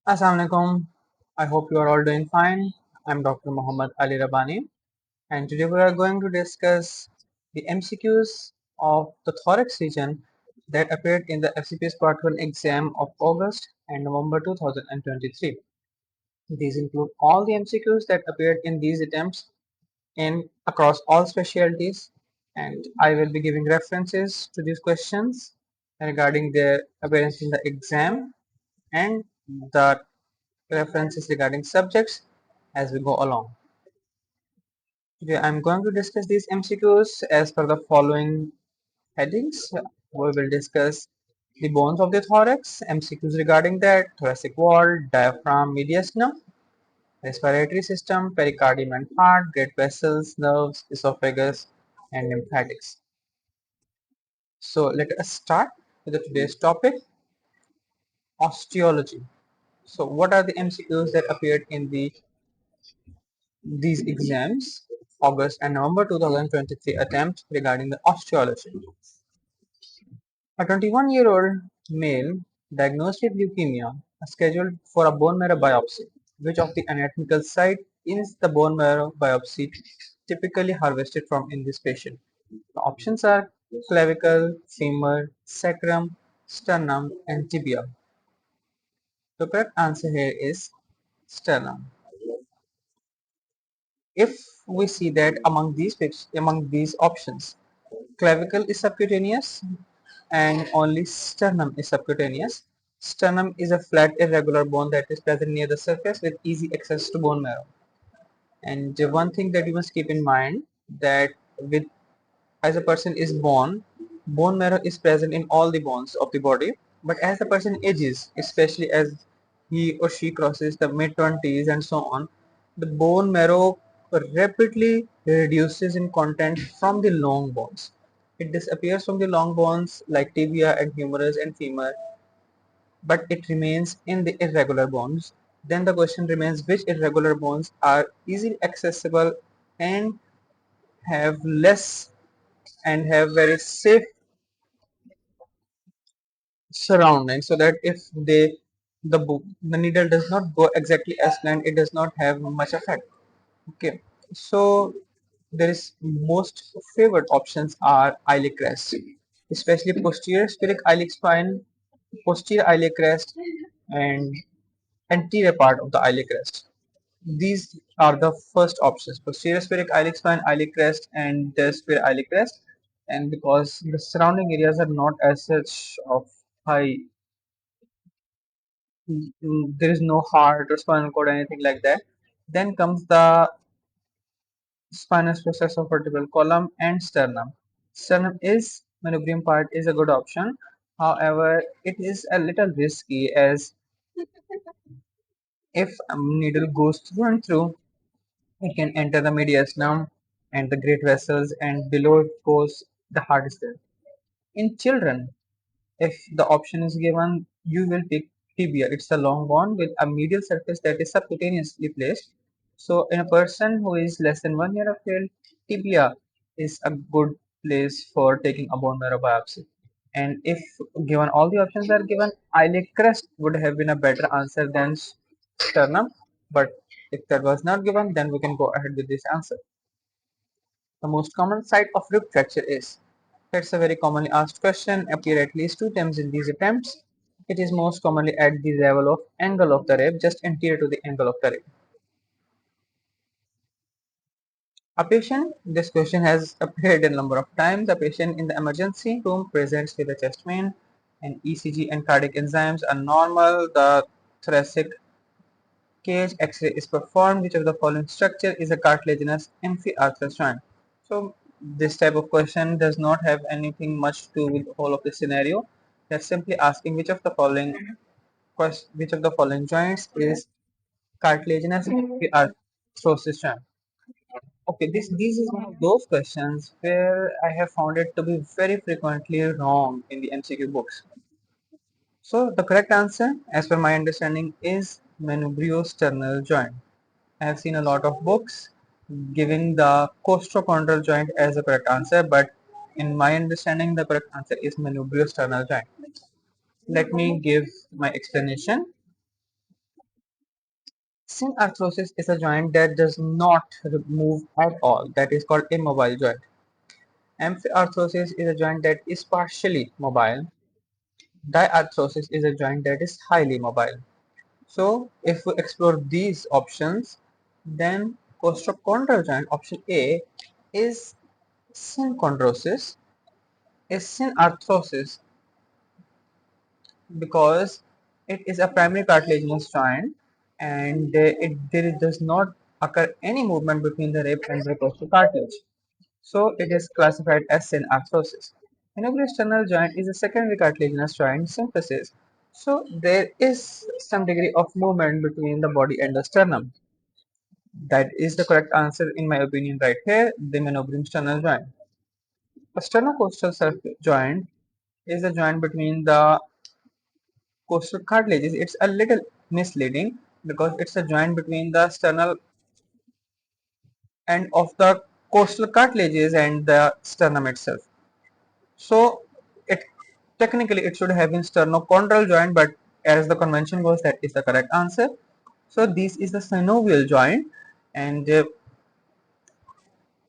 Assalamualaikum. I hope you are all doing fine. I'm Dr. Muhammad Ali Rabbani, and today we are going to discuss the MCQs of the thorax region that appeared in the FCPS Part 1 exam of August and November 2023. These include all the MCQs that appeared in these attempts in across all specialties, and I will be giving references to these questions regarding their appearance in the exam and the references regarding subjects as we go along. Today I'm going to discuss these MCQs as per the following headings. We will discuss the bones of the thorax, MCQs regarding that, thoracic wall, diaphragm, mediastinum, respiratory system, pericardium and heart, great vessels, nerves, esophagus, and lymphatics. So let us start with today's topic, osteology. So what are the MCQs that appeared in these exams, August and November 2023 attempt regarding the osteology? A 21-year-old male diagnosed with leukemia is scheduled for a bone marrow biopsy. Which of the anatomical site is the bone marrow biopsy typically harvested from in this patient? The options are clavicle, femur, sacrum, sternum, and tibia. The correct answer here is sternum. If we see that among these options, clavicle is subcutaneous and only sternum is subcutaneous. Sternum is a flat irregular bone that is present near the surface with easy access to bone marrow. And one thing that you must keep in mind, that with as a person is born, bone marrow is present in all the bones of the body. But as the person ages, especially as he or she crosses the mid 20s and so on, the bone marrow rapidly reduces in content from the long bones. It disappears from the long bones like tibia and humerus and femur, but it remains in the irregular bones. Then the question remains, which irregular bones are easily accessible and have less and have very safe surroundings, so that if the needle does not go exactly as planned, it does not have much effect. Okay, so there is most favored options are iliac crest, especially posterior spheric iliac spine, posterior iliac crest, and anterior part of the iliac crest. These are the first options: posterior spheric iliac spine, iliac crest, and the superior iliac crest. And because the surrounding areas are not as such of high, there is no heart or spinal cord or anything like that. Then comes the spinous process of vertebral column and sternum. Sternum is manubrium part is a good option. However, it is a little risky, as if a needle goes through and through, it can enter the mediastinum and the great vessels, and below it goes the heart is there. In children, if the option is given, you will pick tibia. It's a long bone with a medial surface that is subcutaneously placed. So in a person who is less than 1 year of age, tibia is a good place for taking a bone marrow biopsy. And if given all the options are given, iliac crest would have been a better answer than sternum. But if that was not given, then we can go ahead with this answer. The most common site of rib fracture is. That's a very commonly asked question, appear at least two times in these attempts. It is most commonly at the level of angle of the rib, just anterior to the angle of the rib. A patient, this question has appeared a number of times. A patient in the emergency room presents with a chest pain, and ECG and cardiac enzymes are normal. The thoracic cage X-ray is performed. Which of the following structure is a cartilaginous amphiarthros joint? So this type of question does not have anything much to do with the whole of the scenario. They're simply asking which of the following joints is cartilaginous amphiarthrosis joint. Okay, this is one of those questions where I have found it to be very frequently wrong in the MCQ books. So the correct answer, as per my understanding, is manubriosternal joint. I have seen a lot of books giving the costochondral joint as the correct answer, but in my understanding, the correct answer is manubriosternal joint. Let me give my explanation. Synarthrosis is a joint that does not move at all. That is called immobile joint. Amphiarthrosis is a joint that is partially mobile. Diarthrosis is a joint that is highly mobile. So if we explore these options, then costochondral joint option A is synchondrosis, is synarthrosis because it is a primary cartilaginous joint and there does not occur any movement between the rib and the costal cartilage. So it is classified as synarthrosis. Sternal joint is a secondary cartilaginous joint synthesis. So there is some degree of movement between the body and the sternum. That is the correct answer in my opinion right here, the manubrium sternal joint. A sternocostal joint is a joint between the costal cartilages. It's a little misleading because it's a joint between the sternal end of the costal cartilages and the sternum itself. So it technically it should have been sternochondral joint, but as the convention goes, that is the correct answer. So this is the synovial joint, and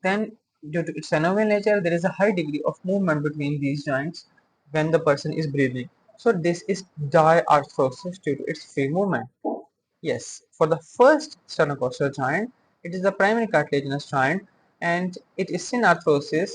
then due to its synovial nature, there is a high degree of movement between these joints when the person is breathing. So this is diarthrosis due to its free movement. Yes, for the first sternocostal joint, it is the primary cartilaginous joint, and it is synarthrosis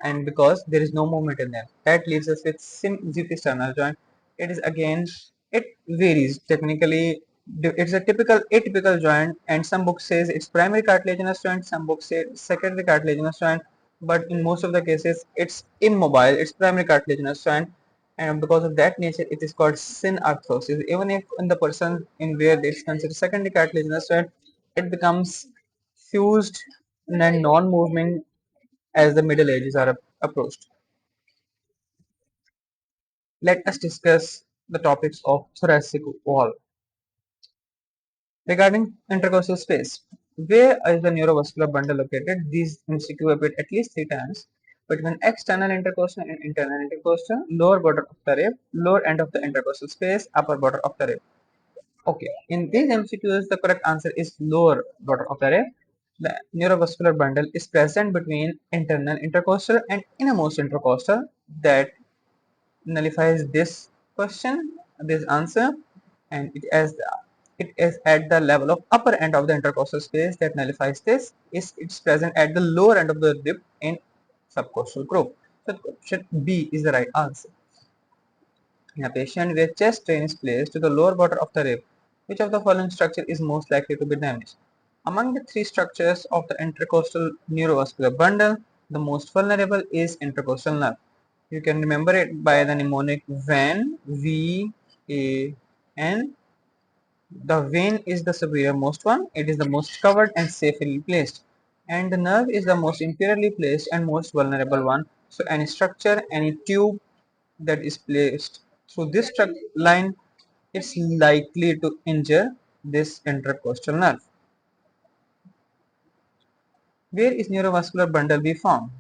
and because there is no movement in them. That leaves us with sternal joint. It is again, it varies technically. It's a typical atypical joint, and some books says it's primary cartilaginous joint, some books say secondary cartilaginous joint, but in most of the cases it's immobile. It's primary cartilaginous joint, and because of that nature, it is called synarthrosis. Even if in the person in where it's considered secondary cartilaginous joint, it becomes fused and non-moving as the Middle Ages are approached. Let us discuss the topics of thoracic wall. Regarding intercostal space, where is the neurovascular bundle located? These MCQ appeared at least 3 times between external intercostal and internal intercostal, lower border of the rib, lower end of the intercostal space, upper border of the rib. Okay, in these MCQs, the correct answer is lower border of the rib. The neurovascular bundle is present between internal intercostal and innermost intercostal that nullifies this question, this answer, and it is at the level of upper end of the intercostal space that nullifies this. It's present at the lower end of the rib in subcostal group. So option B is the right answer. In a patient where chest drain is placed to the lower border of the rib, which of the following structure is most likely to be damaged? Among the three structures of the intercostal neurovascular bundle, the most vulnerable is intercostal nerve. You can remember it by the mnemonic VAN, V-A-N. The vein is the superiormost one. It is the most covered and safely placed. And the nerve is the most inferiorly placed and most vulnerable one. So any structure, any tube that is placed through this line, it's likely to injure this intercostal nerve. Where is neurovascular bundle be found?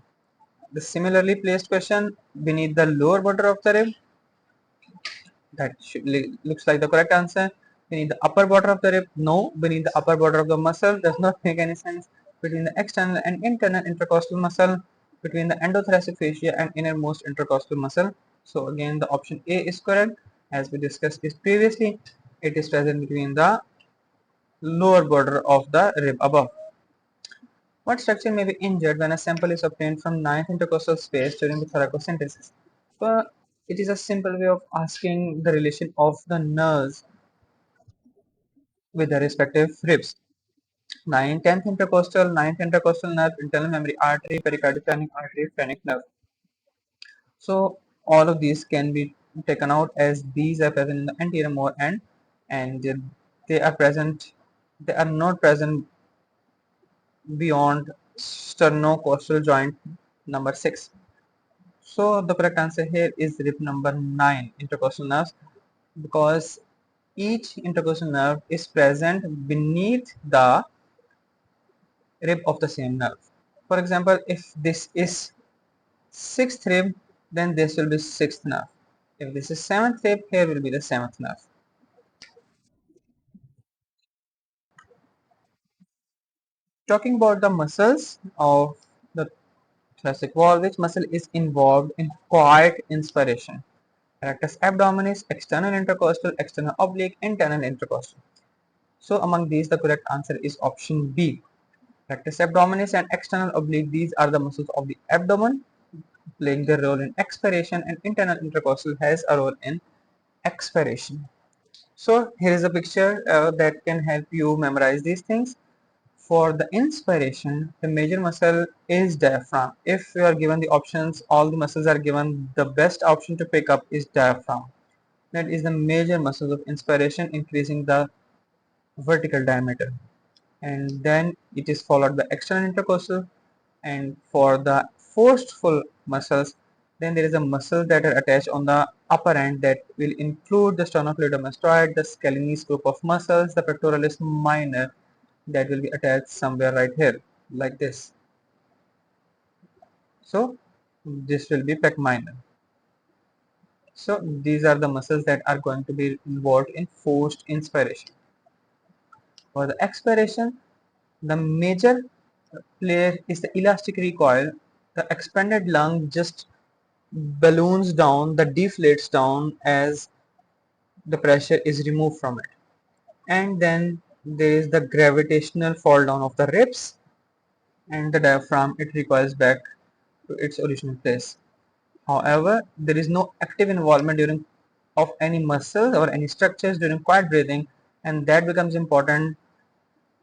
The similarly placed question beneath the lower border of the rib. That looks like the correct answer. Beneath the upper border of the rib, no. Beneath the upper border of the muscle does not make any sense. Between the external and internal intercostal muscle, between the endothoracic fascia and innermost intercostal muscle. So again, the option A is correct. As we discussed this previously, it is present between the lower border of the rib above. What structure may be injured when a sample is obtained from ninth intercostal space during the thoracosynthesis? So it is a simple way of asking the relation of the nerves with the respective ribs. 10th intercostal, 9th intercostal nerve, internal memory artery, pericardial artery, phrenic nerve. So all of these can be taken out as these are present in the anterior more end and they are present, they are not present beyond sternocostal joint number 6. So the correct answer here is rib number 9, intercostal nerves, because each intercostal nerve is present beneath the rib of the same nerve. For example, if this is 6th rib, then this will be 6th nerve. If this is 7th rib, here will be the 7th nerve. Talking about the muscles of the thoracic wall, which muscle is involved in quiet inspiration? Rectus abdominis, external intercostal, external oblique, internal intercostal. So among these, the correct answer is option B. Rectus abdominis and external oblique, these are the muscles of the abdomen playing their role in expiration, and internal intercostal has a role in expiration. So here is a picture that can help you memorize these things. For the inspiration, the major muscle is diaphragm. If you are given the options, all the muscles are given, the best option to pick up is diaphragm. That is the major muscle of inspiration, increasing the vertical diameter. And then it is followed by external intercostal. And for the forceful muscles, then there is a muscle that are attached on the upper end that will include the sternocleidomastoid, the scalenus group of muscles, the pectoralis minor that will be attached somewhere right here like this. So this will be pec minor. So these are the muscles that are going to be involved in forced inspiration. For the expiration, the major player is the elastic recoil. The expanded lung just balloons down, the deflates down as the pressure is removed from it. And then there is the gravitational fall down of the ribs, and the diaphragm, it recoils back to its original place. However, there is no active involvement during of any muscles or any structures during quiet breathing, and that becomes important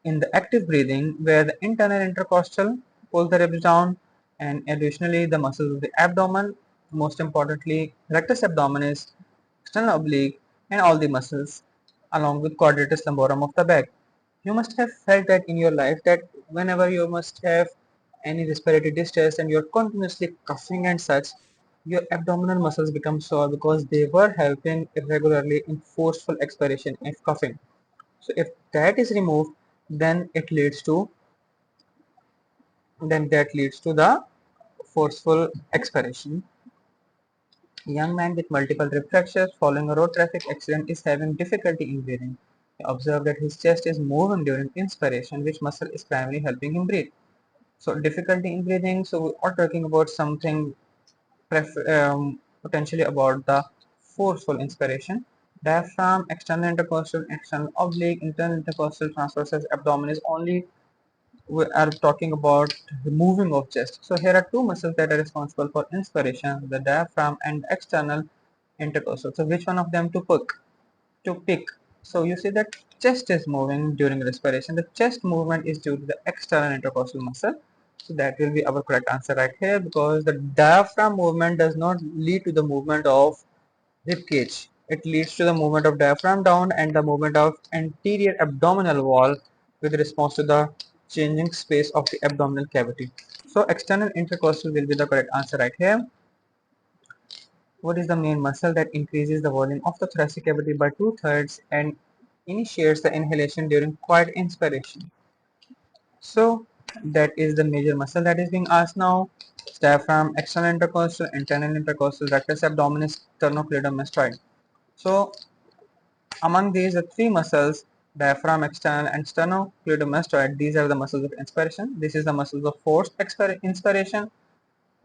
in the active breathing where the internal intercostal pulls the ribs down, and additionally the muscles of the abdomen, most importantly rectus abdominis, external oblique, and all the muscles along with quadratus lumborum of the back. You must have felt that in your life that whenever you must have any respiratory distress and you're continuously coughing and such, your abdominal muscles become sore because they were helping irregularly in forceful expiration if coughing. So if that is removed, then it leads to then that leads to the forceful expiration. A young man with multiple rib fractures following a road traffic accident is having difficulty in breathing. Observe that his chest is moving during inspiration, which muscle is primarily helping him breathe. So difficulty in breathing. So we are talking about something potentially about the forceful inspiration. Diaphragm, external intercostal, external oblique, internal intercostal, transversus abdominis. Only we are talking about the moving of chest. So here are two muscles that are responsible for inspiration: the diaphragm and external intercostal. So which one of them to pick? To pick. So you see that chest is moving during respiration. The chest movement is due to the external intercostal muscle. So that will be our correct answer right here, because the diaphragm movement does not lead to the movement of rib cage. It leads to the movement of diaphragm down and the movement of anterior abdominal wall with response to the changing space of the abdominal cavity. So external intercostal will be the correct answer right here. What is the main muscle that increases the volume of the thoracic cavity by 2/3 and initiates the inhalation during quiet inspiration? So that is the major muscle that is being asked now. Diaphragm, external intercostal, internal intercostal, rectus abdominis, sternocleidomastoid. So among these, the three muscles, diaphragm, external, and sternocleidomastoid, these are the muscles of inspiration. This is the muscles of forced inspiration,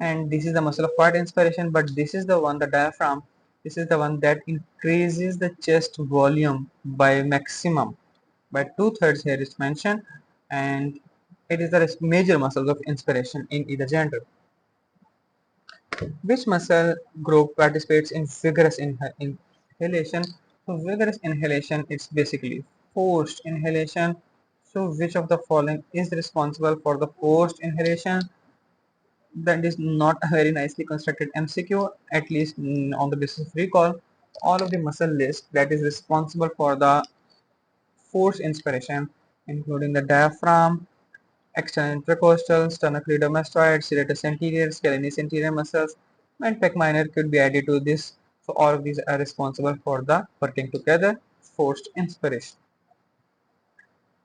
and this is the muscle of quiet inspiration. But this is the one, the diaphragm, this is the one that increases the chest volume by maximum, by 2/3 here is mentioned, and it is the major muscles of inspiration in either gender. Which muscle group participates in vigorous inhalation? So vigorous inhalation, it's basically forced inhalation. So which of the following is responsible for the forced inhalation? That is not a very nicely constructed MCQ, at least on the basis of recall. All of the muscle list that is responsible for the forced inspiration, including the diaphragm, external intercostal, sternocleidomastoid, serratus anterior, scalenus anterior muscles, and pec minor could be added to this. So all of these are responsible for the working together forced inspiration.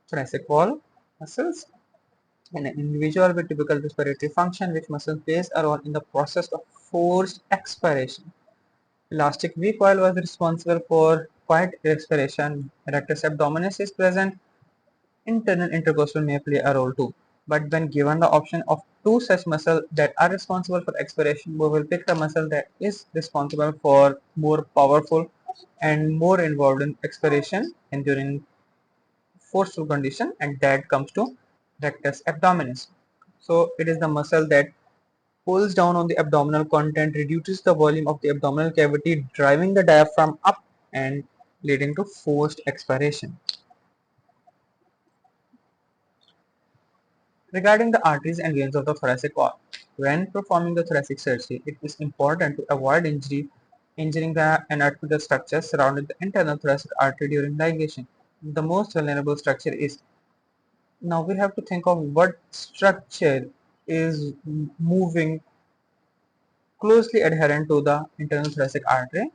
Thoracic wall muscles. In an individual with typical respiratory function, which muscle plays a role in the process of forced expiration? Elastic recoil was responsible for quiet expiration. Rectus abdominis is present. Internal intercostal may play a role too. But when given the option of two such muscles that are responsible for expiration, we will pick the muscle that is responsible for more powerful and more involved in expiration and during forceful condition, and that comes to rectus abdominis. So it is the muscle that pulls down on the abdominal content, reduces the volume of the abdominal cavity, driving the diaphragm up and leading to forced expiration. Regarding the arteries and veins of the thoracic wall, when performing the thoracic surgery, it is important to avoid injuring the anatomical structure surrounding the internal thoracic artery during ligation. The most vulnerable structure is, now we have to think of what structure is moving closely adherent to the internal thoracic artery.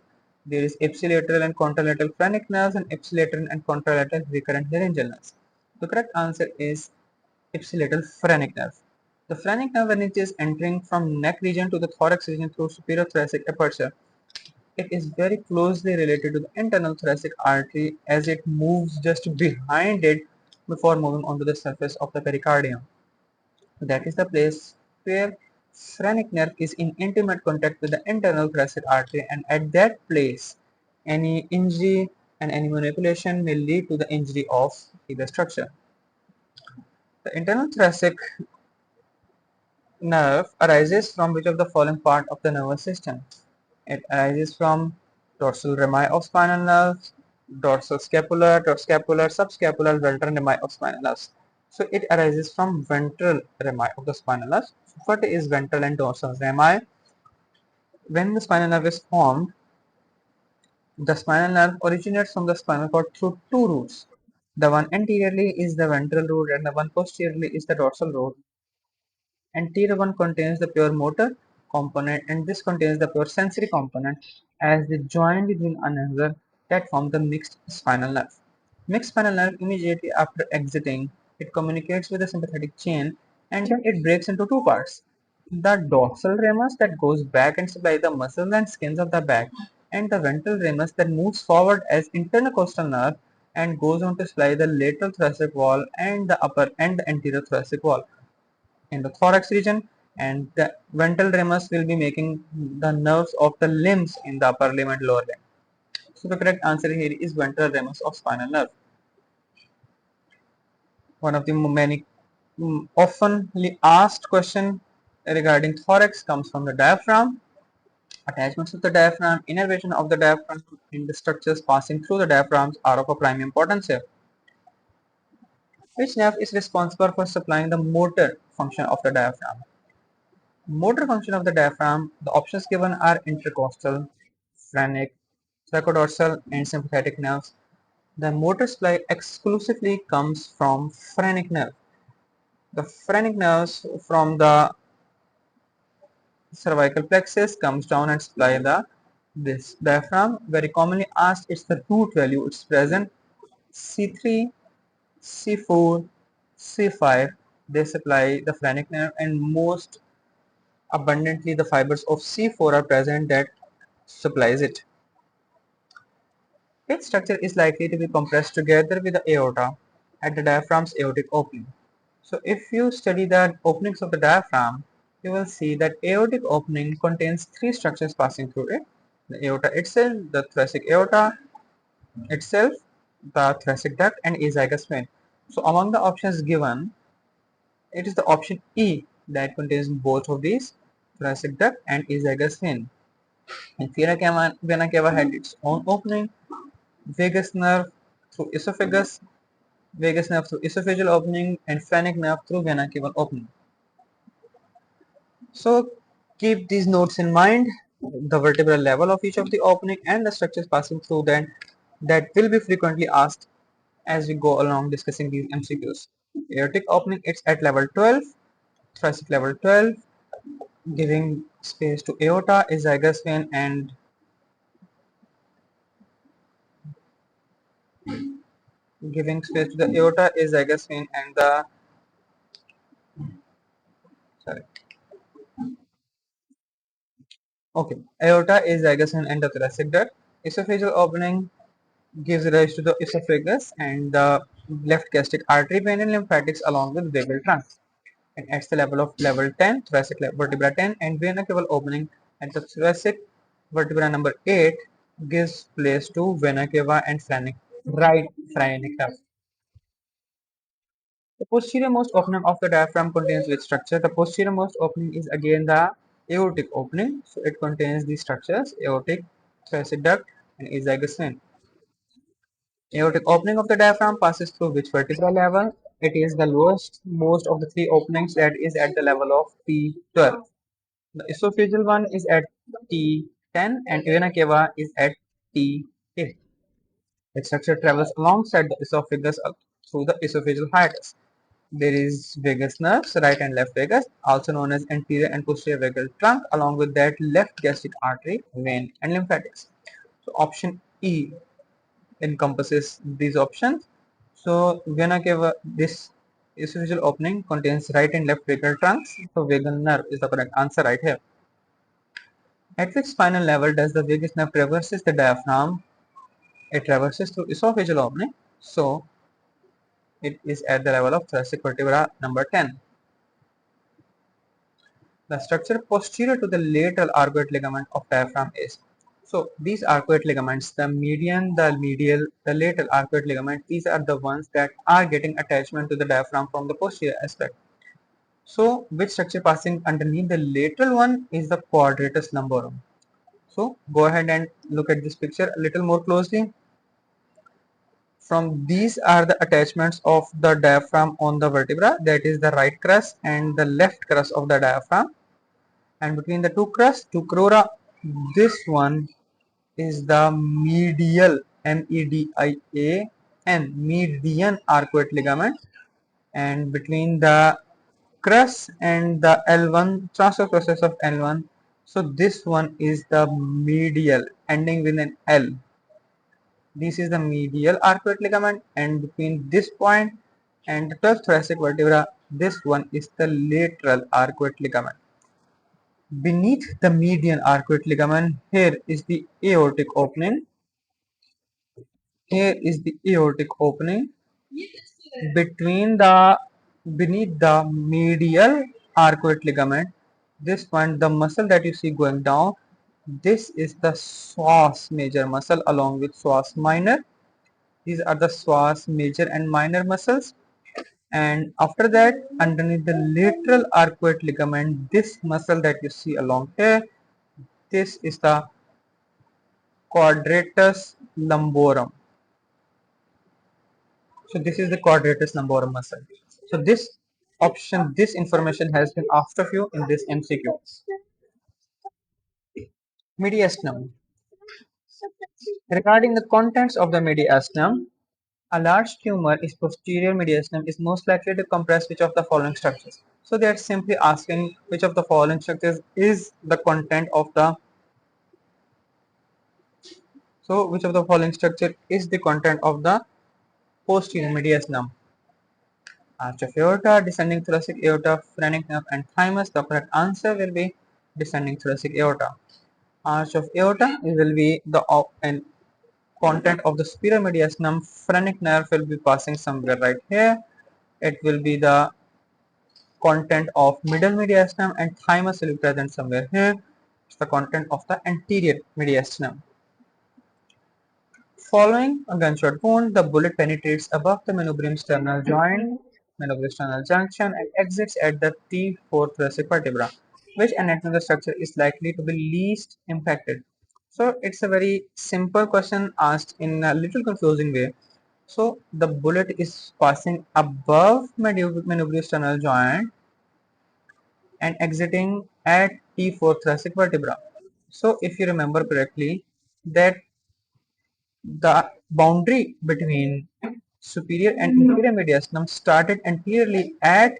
There is ipsilateral and contralateral phrenic nerves and ipsilateral and contralateral recurrent laryngeal nerves. The correct answer is ipsilateral phrenic nerve. The phrenic nerve, when it is entering from neck region to the thorax region through superior thoracic aperture, it is very closely related to the internal thoracic artery as it moves just behind it before moving onto the surface of the pericardium. That is the place where phrenic nerve is in intimate contact with the internal thoracic artery, and at that place any injury and any manipulation may lead to the injury of either structure. The internal thoracic nerve arises from which of the following part of the nervous system? It arises from dorsal rami of spinal nerves, dorsal scapular, subscapular, ventral rami of spinal nerves. So it arises from ventral rami of the spinal nerves. So what is ventral and dorsal rami? When the spinal nerve is formed, the spinal nerve originates from the spinal cord through two routes. The one anteriorly is the ventral root and the one posteriorly is the dorsal root. Anterior one contains the pure motor component and this contains the pure sensory component as they join with one another that form the mixed spinal nerve. Mixed spinal nerve immediately after exiting, it communicates with the sympathetic chain and then it breaks into two parts. The dorsal ramus that goes back and supplies the muscles and skins of the back, and the ventral ramus that moves forward as intercostal nerve and goes on to supply the lateral thoracic wall and the upper and the anterior thoracic wall in the thorax region, and the ventral ramus will be making the nerves of the limbs in the upper limb and lower limb. So the correct answer here is ventral ramus of spinal nerve. One of the many oftenly asked question regarding thorax comes from the diaphragm. Attachments of the diaphragm, innervation of the diaphragm, and the structures passing through the diaphragms are of a prime importance here. Which nerve is responsible for supplying the motor function of the diaphragm? Motor function of the diaphragm, the options given are intercostal, phrenic, sarcodorsal, and sympathetic nerves. The motor supply exclusively comes from phrenic nerve. The phrenic nerves from the cervical plexus comes down and supply this diaphragm. Very commonly asked, it's the root value. It's present C3, C4, C5. They supply the phrenic nerve, and most abundantly the fibers of C4 are present that supplies it. Its structure is likely to be compressed together with the aorta at the diaphragm's aortic opening. So if you study the openings of the diaphragm, you will see that aortic opening contains three structures passing through it: the aorta itself, the thoracic aorta itself, the thoracic duct, and azygous vein. So among the options given, it is the option E that contains both of these, thoracic duct and azygous vein. And vena cava had its own opening, vagus nerve through esophagus, vagus nerve through esophageal opening, and phrenic nerve through vena cava opening. So keep these notes in mind, the vertebral level of each of the opening and the structures passing through them that will be frequently asked as we go along discussing these MCQs. Aortic opening, it's at level 12, thoracic level 12, giving space to aorta, azygous vein, and giving space to the aorta, azygous vein, and the sorry. Okay, aorta, azygous vein, and the thoracic duct. Esophageal opening gives rise to the esophagus and the left gastric artery vein and lymphatics along with vagal trunk. and at the level of level 10, thoracic vertebra 10, and vena cava opening at the thoracic vertebra number 8 gives place to vena cava and right phrenic nerve. The posterior-most opening of the diaphragm contains which structure? The posterior-most opening is again the aortic opening. So it contains these structures: aortic, thoracic duct, and esophagus vein. Aortic opening of the diaphragm passes through which vertebral level? It is the lowest most of the three openings, that is at the level of T12. The esophageal one is at T10 and vena cava is at T8. The structure travels alongside the esophagus through the esophageal hiatus. There is vagus nerves, right and left vagus, also known as anterior and posterior vagal trunk, along with that left gastric artery, vein, and lymphatics. So option E encompasses these options. So vena cava, this esophageal opening contains right and left vagal trunks. So vagal nerve is the correct answer right here. At which spinal level does the vagus nerve traverses the diaphragm? It traverses through esophageal opening. So it is at the level of thoracic vertebra number 10. The structure posterior to the lateral arcuate ligament of diaphragm is. So these arcuate ligaments, the median, the medial, the lateral arcuate ligament, these are the ones that are getting attachment to the diaphragm from the posterior aspect. So which structure passing underneath the lateral one is the quadratus lumborum. So go ahead and look at this picture a little more closely. From these are the attachments of the diaphragm on the vertebra, that is the right crus and the left crus of the diaphragm. And between the two crus, two crura, this one is the medial, median, median arcuate ligament, and between the crus and the L1, transverse process of L1, so this one is the medial, ending with an L. This is the medial arcuate ligament, and between this point and the 12th thoracic vertebra, this one is the lateral arcuate ligament. Beneath the median arcuate ligament, here is the aortic opening. Here is the aortic opening. Beneath the medial arcuate ligament, this one, the muscle that you see going down, this is the psoas major muscle along with psoas minor. These are the psoas major and minor muscles. And after that, underneath the lateral arcuate ligament, this muscle that you see along here, this is the quadratus lumborum. So this is the quadratus lumborum muscle. So this option, this information has been asked of you in this MCQ. Mediastinum. Regarding the contents of the mediastinum, a large tumor is posterior mediastinum is most likely to compress which of the following structures. So they are simply asking which of the following structures is the content of the. So which of the following structure is the content of the posterior mediastinum? Arch of aorta, descending thoracic aorta, phrenic nerve, and thymus. The correct answer will be descending thoracic aorta. Arch of aorta will be the and content of the superior mediastinum. Phrenic nerve will be passing somewhere right here. It will be the content of middle mediastinum, and thymus will be present somewhere here. It's the content of the anterior mediastinum. Following a gunshot wound, the bullet penetrates above the manubrium sternal joint, manubrium sternal junction, and exits at the T4 thoracic vertebra. Which anatomical structure is likely to be least impacted? So it's a very simple question asked in a little confusing way. So the bullet is passing above manubrium sternal joint and exiting at T4 thoracic vertebra. So if you remember correctly, that the boundary between superior and inferior mediastinum started anteriorly at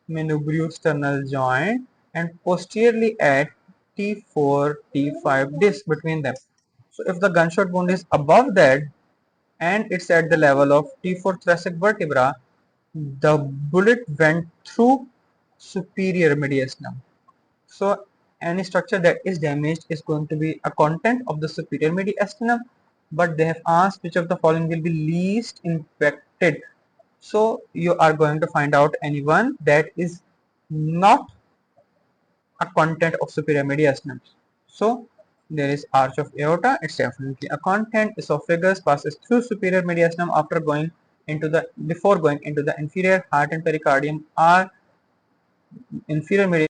manubriosternal joint and posteriorly at T4, T5 disc between them. So if the gunshot wound is above that and it's at the level of T4 thoracic vertebra, the bullet went through superior mediastinum. So any structure that is damaged is going to be a content of the superior mediastinum, but they have asked which of the following will be least impacted. So you are going to find out anyone that is not a content of superior mediastinum. So there is arch of aorta, it's definitely a content. Esophagus passes through superior mediastinum after going into the before going into the inferior heart and pericardium are inferior mediastinum.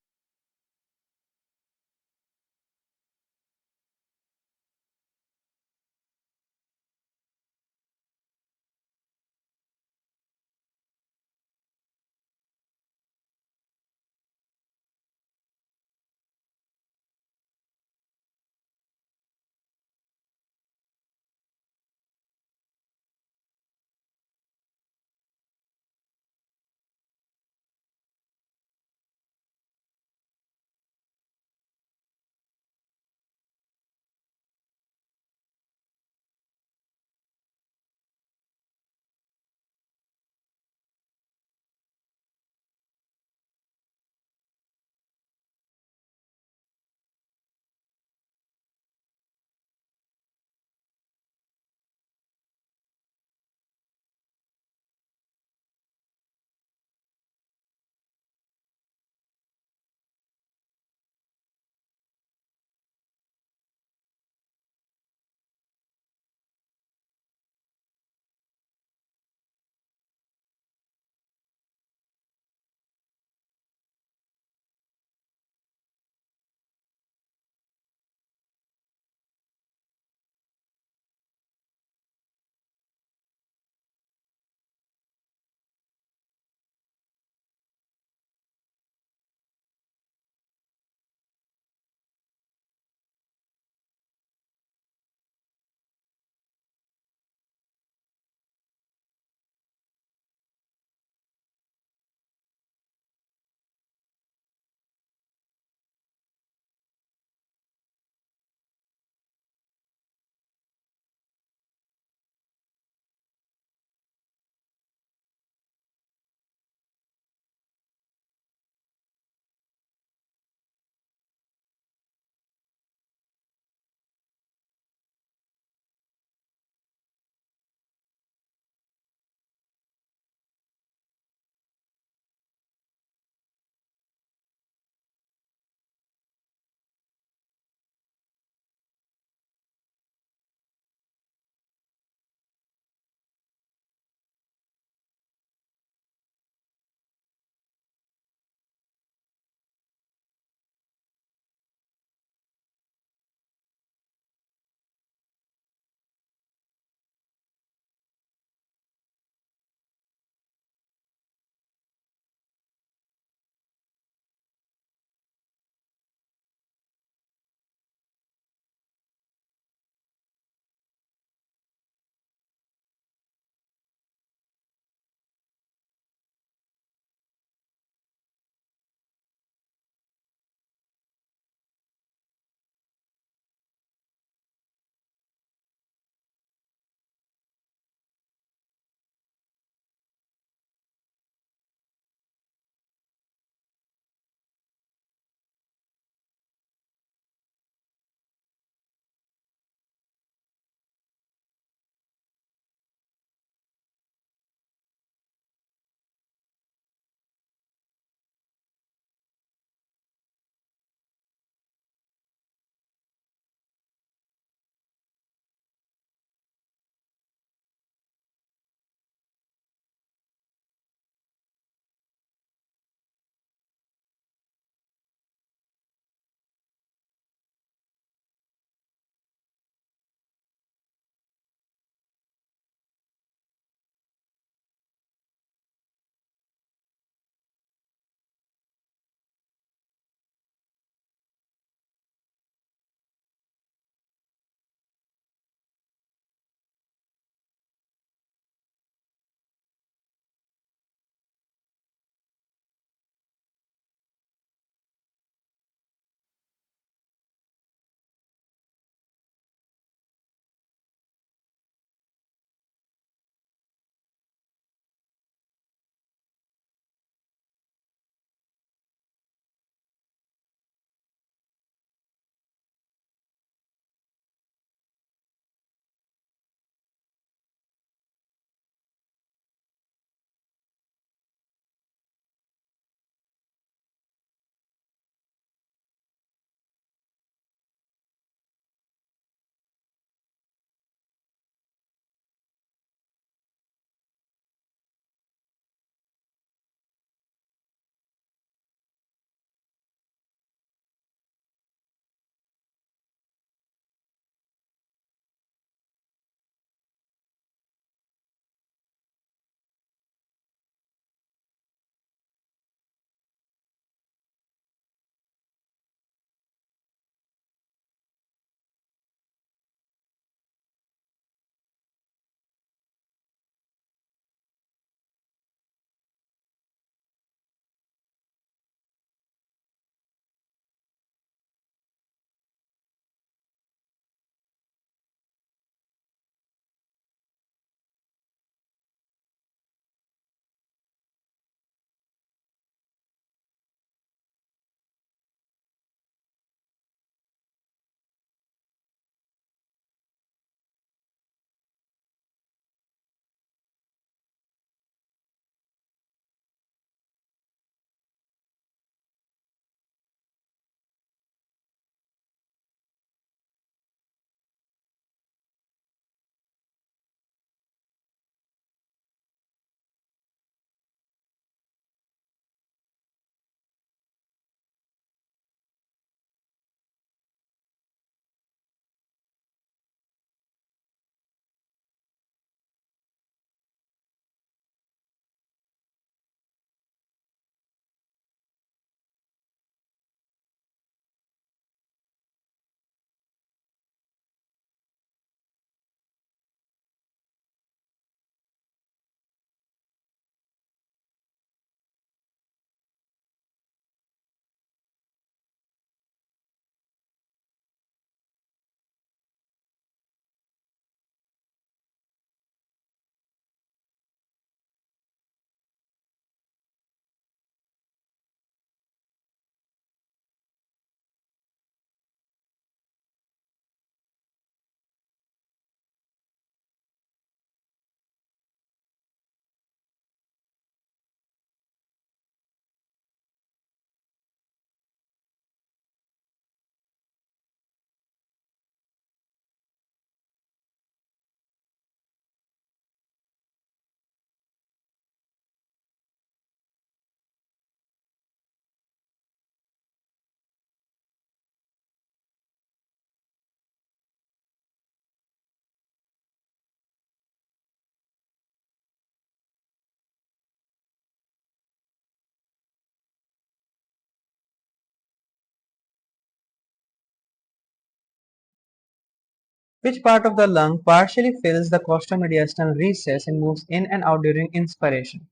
Which part of the lung partially fills the costomediastinal recess and moves in and out during inspiration?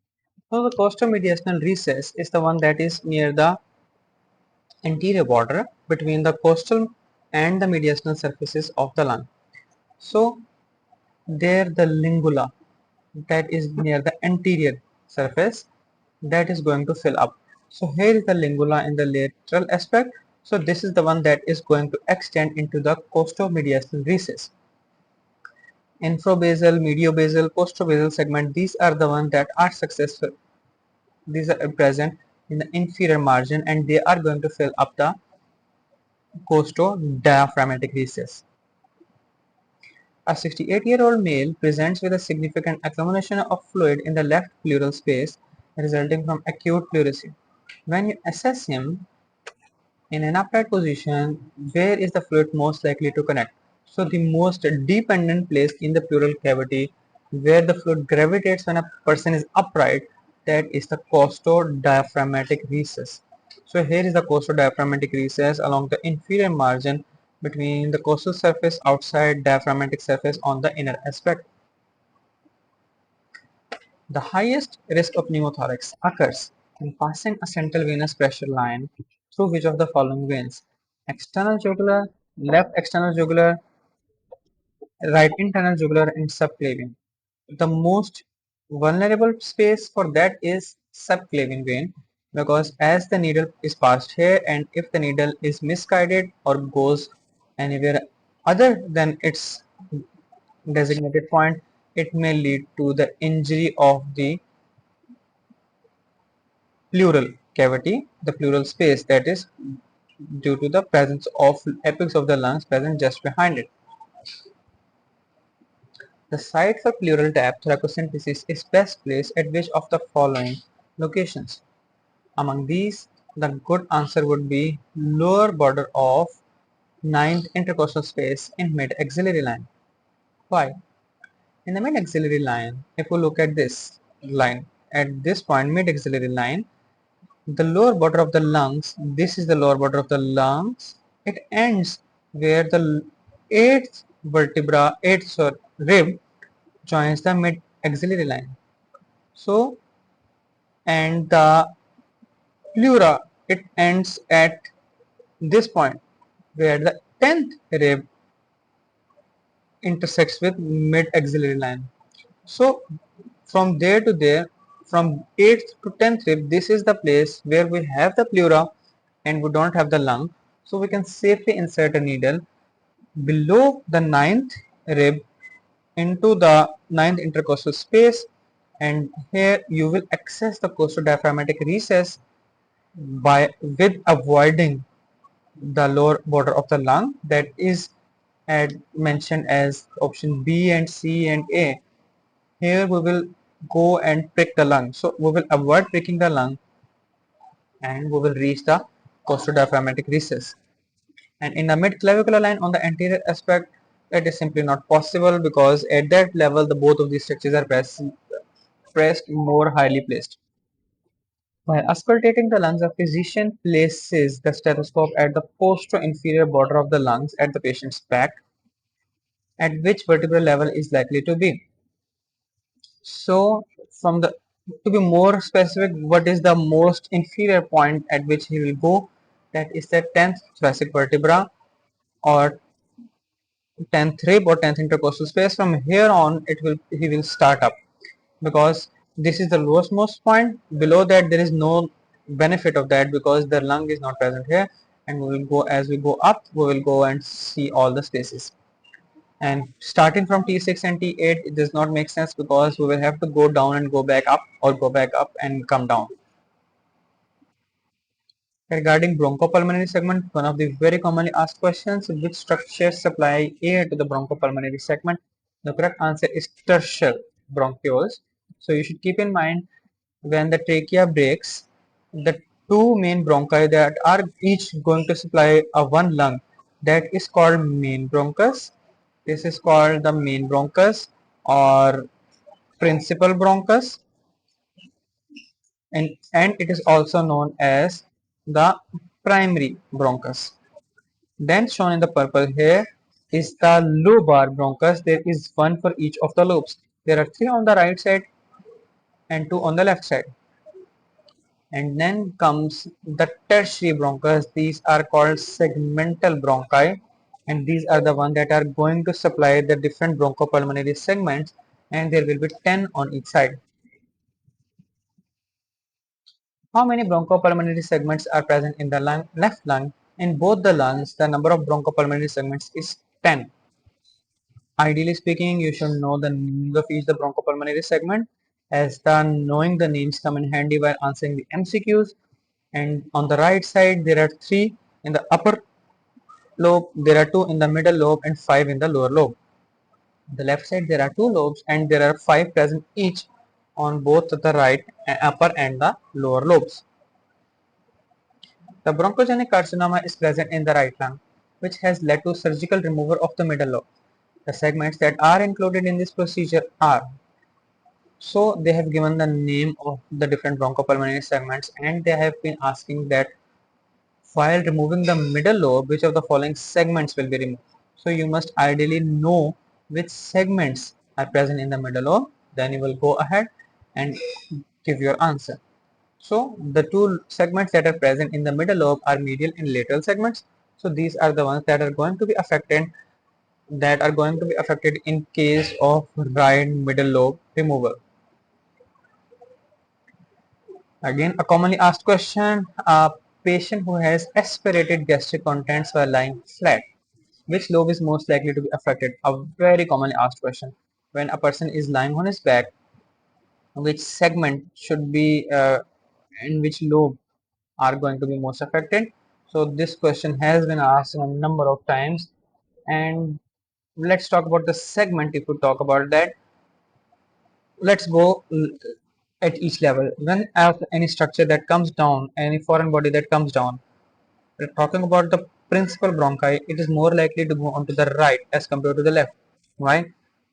So the costomediastinal recess is the one that is near the anterior border between the costal and the mediastinal surfaces of the lung. So there the lingula that is near the anterior surface that is going to fill up. So here is the lingula in the lateral aspect. So this is the one that is going to extend into the costomediastinal recess. Infrabasal, mediobasal, postobasal segment, these are the ones that are successful. These are present in the inferior margin and they are going to fill up the costodiaphragmatic recess. A 68-year-old male presents with a significant accumulation of fluid in the left pleural space resulting from acute pleurisy. When you assess him in an upright position, where is the fluid most likely to connect? So the most dependent place in the pleural cavity where the fluid gravitates when a person is upright, that is the costodiaphragmatic recess. So here is the costodiaphragmatic recess along the inferior margin between the costal surface outside diaphragmatic surface on the inner aspect. The highest risk of pneumothorax occurs in passing a central venous pressure line through which of the following veins? External jugular, left external jugular, right internal jugular and subclavian. The most vulnerable space for that is subclavian vein because as the needle is passed here and if the needle is misguided or goes anywhere other than its designated point, it may lead to the injury of the pleural cavity, the pleural space, that is due to the presence of apex of the lungs present just behind it. The site for pleural tap thoracosynthesis is best placed at which of the following locations? Among these, the good answer would be lower border of ninth intercostal space in mid-axillary line. Why? In the mid-axillary line, if we look at this line, at this point mid-axillary line, the lower border of the lungs, this is the lower border of the lungs, it ends where the eighth vertebra, eighth rib joins the mid axillary line. So, and the pleura, it ends at this point where the 10th rib intersects with mid axillary line. So, from there to there, from 8th to 10th rib, this is the place where we have the pleura and we don't have the lung. So, we can safely insert a needle below the ninth rib into the ninth intercostal space, and here you will access the costodiaphragmatic recess by with avoiding the lower border of the lung that is mentioned as option B and C and A. Here we will go and prick the lung. So we will avoid pricking the lung and we will reach the costodiaphragmatic recess. And in the mid-clavicular line on the anterior aspect, that is simply not possible because at that level the both of these structures are pressed more highly placed. While auscultating the lungs, a physician places the stethoscope at the postero-inferior border of the lungs at the patient's back, at which vertebral level is likely to be. So, from the to be more specific, what is the most inferior point at which he will go? That is the 10th thoracic vertebra or 10th rib or 10th intercostal space. From here on, he will start up because this is the lowest most point. Below that, there is no benefit of that because the lung is not present here, and we will go as we go up. We will go and see all the spaces. And starting from T6 and T8, it does not make sense because we will have to go down and go back up or go back up and come down. Regarding bronchopulmonary segment, one of the very commonly asked questions, which structures supply air to the bronchopulmonary segment? The correct answer is tertial bronchioles. So you should keep in mind when the trachea breaks, the two main bronchi that are each going to supply a one lung, that is called main bronchus. This is called the main bronchus or principal bronchus, and it is also known as the primary bronchus. Then shown in the purple here is the lobar bronchus. There is one for each of the lobes. There are three on the right side and two on the left side. And then comes the tertiary bronchus. These are called segmental bronchi, and these are the ones that are going to supply the different bronchopulmonary segments, and there will be 10 on each side. How many bronchopulmonary segments are present in the left lung? In both the lungs, the number of bronchopulmonary segments is 10. Ideally speaking, you should know the names of each the bronchopulmonary segment, as the knowing the names come in handy while answering the MCQs. And on the right side, there are three in the upper lobe, there are two in the middle lobe, and five in the lower lobe. On the left side, there are two lobes, and there are five present each on both the right, upper, and the lower lobes. The bronchogenic carcinoma is present in the right lung, which has led to surgical removal of the middle lobe. The segments that are included in this procedure are, so they have given the name of the different bronchopulmonary segments, and they have been asking that while removing the middle lobe, which of the following segments will be removed. So you must ideally know which segments are present in the middle lobe, then you will go ahead and give your answer. So the two segments that are present in the middle lobe are medial and lateral segments. So these are the ones that are going to be affected in case of right middle lobe removal. Again, a commonly asked question, a patient who has aspirated gastric contents while lying flat, which lobe is most likely to be affected? A very commonly asked question. When a person is lying on his back, which segment should be in which lobe are going to be most affected? So this question has been asked a number of times, and let's talk about the segment. If we talk about that, let's go at each level. When any structure that comes down, any foreign body that comes down, we're talking about the principal bronchi, it is more likely to go onto the right as compared to the left. Why?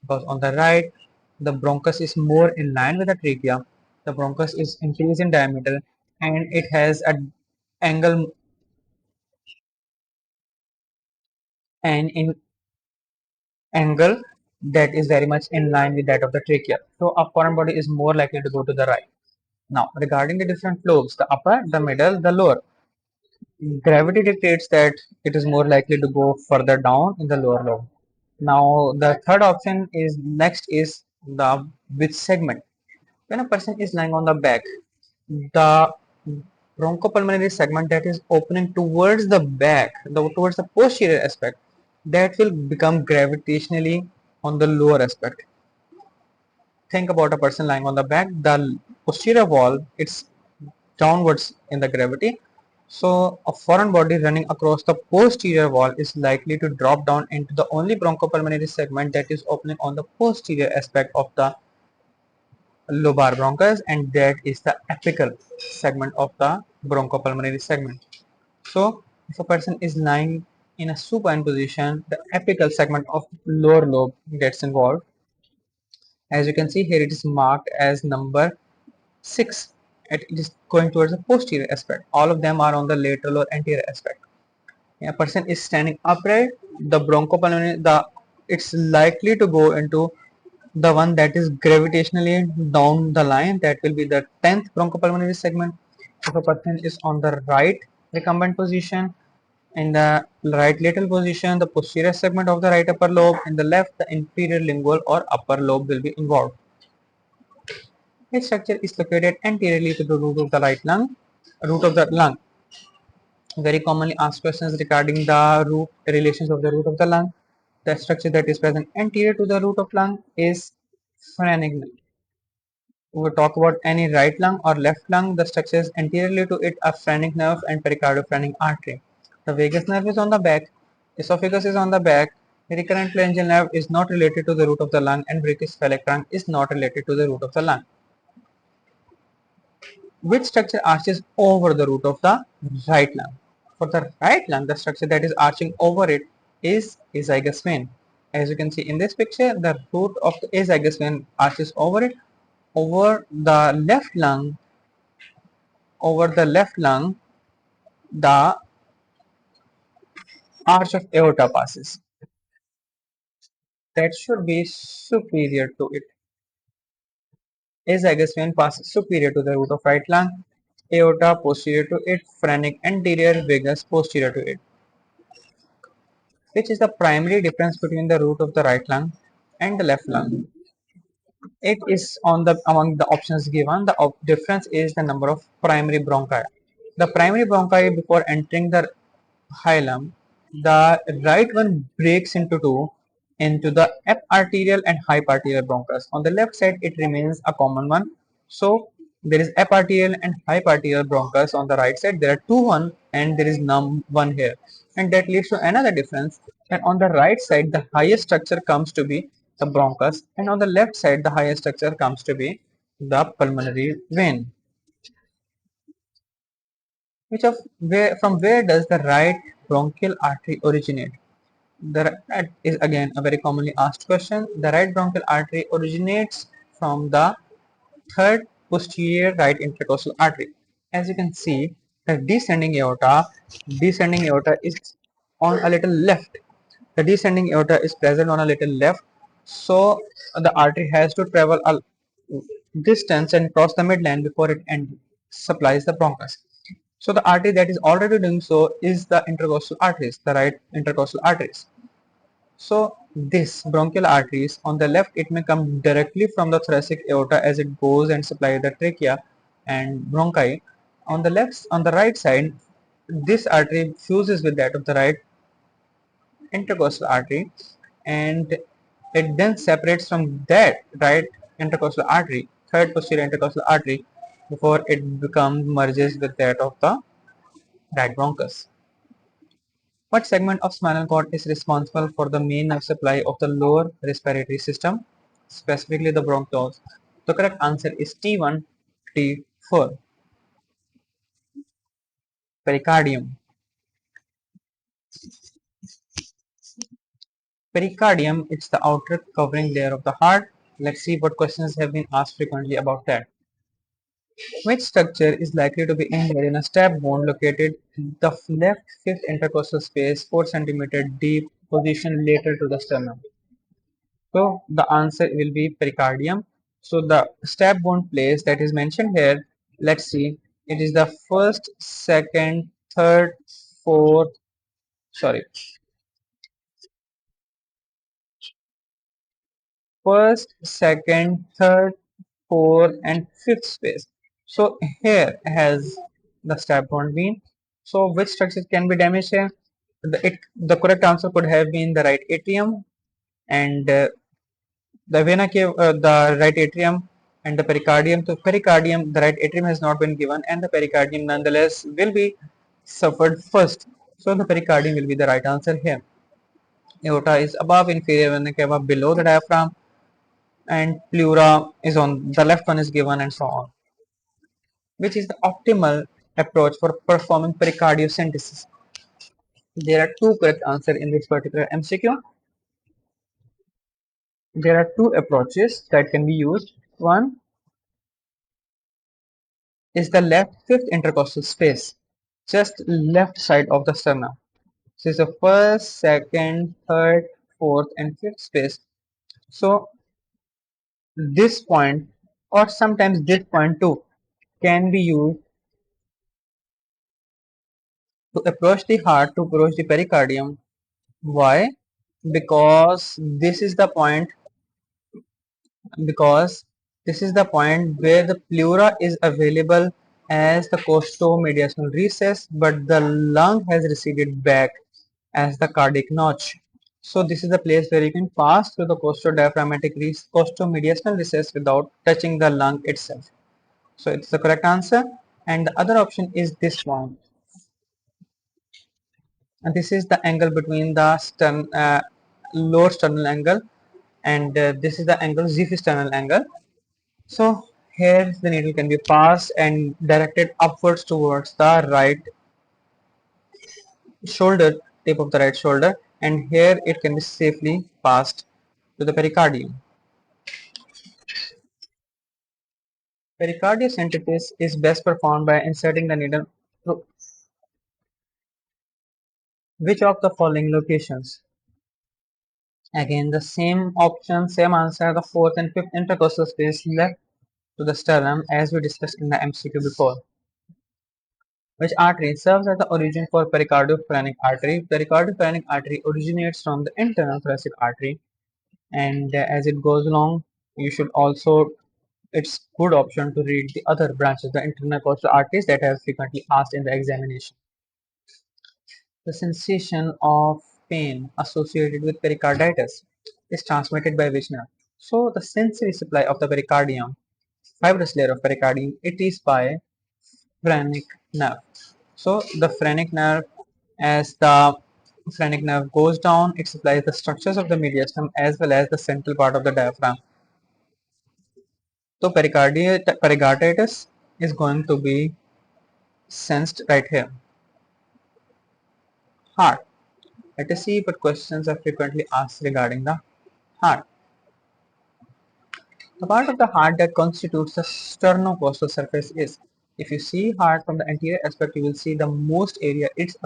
Because on the right, the bronchus is more in line with the trachea. The bronchus is increased in diameter, and it has an angle and in angle that is very much in line with that of the trachea. So a foreign body is more likely to go to the right. Now, regarding the different lobes, the upper, the middle, the lower, gravity dictates that it is more likely to go further down in the lower lobe. Now, the third option is next is the which segment. When a person is lying on the back, the bronchopulmonary segment that is opening towards the back, towards the posterior aspect, that will become gravitationally on the lower aspect. Think about a person lying on the back, the posterior wall, it's downwards in the gravity. So a foreign body running across the posterior wall is likely to drop down into the only bronchopulmonary segment that is opening on the posterior aspect of the lobar bronchus, and that is the apical segment of the bronchopulmonary segment. So if a person is lying in a supine position, the apical segment of lower lobe gets involved. As you can see here, it is marked as number 6. It is going towards the posterior aspect. All of them are on the lateral or anterior aspect. When a person is standing upright, the bronchopulmonary, it's likely to go into the one that is gravitationally down the line. That will be the 10th bronchopulmonary segment. If a person is on the right recumbent position, in the right lateral position, the posterior segment of the right upper lobe, in the left, the inferior lingual or upper lobe will be involved. This structure is located anteriorly to the root of the lung. Very commonly asked questions regarding the root relations of the root of the lung. The structure that is present anterior to the root of lung is phrenic nerve. We will talk about any right lung or left lung. The structures anteriorly to it are phrenic nerve and pericardophrenic artery. The vagus nerve is on the back. Esophagus is on the back. Recurrent laryngeal nerve is not related to the root of the lung, and brachiocephalic trunk is not related to the root of the lung. Which structure arches over the root of the right lung? For the right lung, the structure that is arching over it is azygous vein. As you can see in this picture, the root of the azygous vein arches over it. Over the left lung, the arch of aorta passes. that should be superior to it. Esophagus vein passes superior to the root of right lung, aorta posterior to it, phrenic anterior, vagus posterior to it. Which is the primary difference between the root of the right lung and the left lung? It is on the among the options given. The difference is the number of primary bronchi. The primary bronchi before entering the hilum, the right one breaks into two into the eparterial and hyparterial bronchus. On the left side, it remains a common one. So there is eparterial and hyparterial bronchus on the right side. There are two one and there is none one here, and that leads to another difference. And on the right side, the highest structure comes to be the bronchus, and on the left side, the highest structure comes to be the pulmonary vein. Which of where from where does the right bronchial artery originate? That is again a very commonly asked question. The right bronchial artery originates from the third posterior right intercostal artery. As you can see, the descending aorta is on a little left. The descending aorta is present on a little left, so the artery has to travel a distance and cross the midline before it supplies the bronchus. So the artery that is already doing so is the intercostal arteries, the right intercostal arteries. So this bronchial arteries on the left, it may come directly from the thoracic aorta as it goes and supply the trachea and bronchi. On the right side, this artery fuses with that of the right intercostal artery, and it then separates from that right intercostal artery, third posterior intercostal artery, before it becomes merges with that of the right bronchus. What segment of spinal cord is responsible for the main nerve supply of the lower respiratory system, specifically the bronchioles? The correct answer is T1, T4. Pericardium. Pericardium is the outer covering layer of the heart. Let's see what questions have been asked frequently about that. Which structure is likely to be embedded in a stap bone located in the left fifth intercostal space 4 cm deep, position lateral to the sternum? So the answer will be pericardium. So the stap bone place that is mentioned here, let's see, it is the first, second, third, fourth, sorry, first, second, third, fourth, and fifth space. So here has the stap bone been. So which structure can be damaged here? The correct answer could have been the right atrium and the vena cava, the right atrium and the pericardium. So pericardium, the right atrium has not been given, and the pericardium nonetheless will be suffered first. So the pericardium will be the right answer here. Aorta is above, inferior vena cava below the diaphragm, and pleura is on the left one is given, and so on. Which is the optimal approach for performing pericardiocentesis? There are two correct answers in this particular MCQ. There are two approaches that can be used. One is the left fifth intercostal space, just left side of the sternum. This is the first, second, third, fourth, and fifth space. So this point, or sometimes this point too, can be used to approach the heart, to approach the pericardium. Why? Because this is the point because this is the point where the pleura is available as the costo-mediastinal recess, but the lung has receded back as the cardiac notch. So this is the place where you can pass through the costo-diaphragmatic costo-mediastinal recess without touching the lung itself. So it's the correct answer. And the other option is this one. And this is the angle between the lower sternal angle, and this is the angle xiphisternal angle. So here the needle can be passed and directed upwards towards the right shoulder, tip of the right shoulder, and here it can be safely passed to the pericardium. Pericardiocentesis is best performed by inserting the needle through which of the following locations? Again, the same option, same answer, the fourth and fifth intercostal space left to the sternum as we discussed in the MCQ before. Which artery serves as the origin for pericardiophrenic artery? Pericardiophrenic artery originates from the internal thoracic artery, and as it goes along, you should also, it's good option to read the other branches, the internal costal arteries that have frequently asked in the examination. The sensation of pain associated with pericarditis is transmitted by which nerve? So the sensory supply of the pericardium, fibrous layer of pericardium, it is by phrenic nerve. So the phrenic nerve, as the phrenic nerve goes down, it supplies the structures of the mediastinum as well as the central part of the diaphragm. So pericarditis is going to be sensed right here. Heart. Let us see what questions are frequently asked regarding the heart. The part of the heart that constitutes the sternocostal surface is, if you see heart from the anterior aspect, you will see the most area it's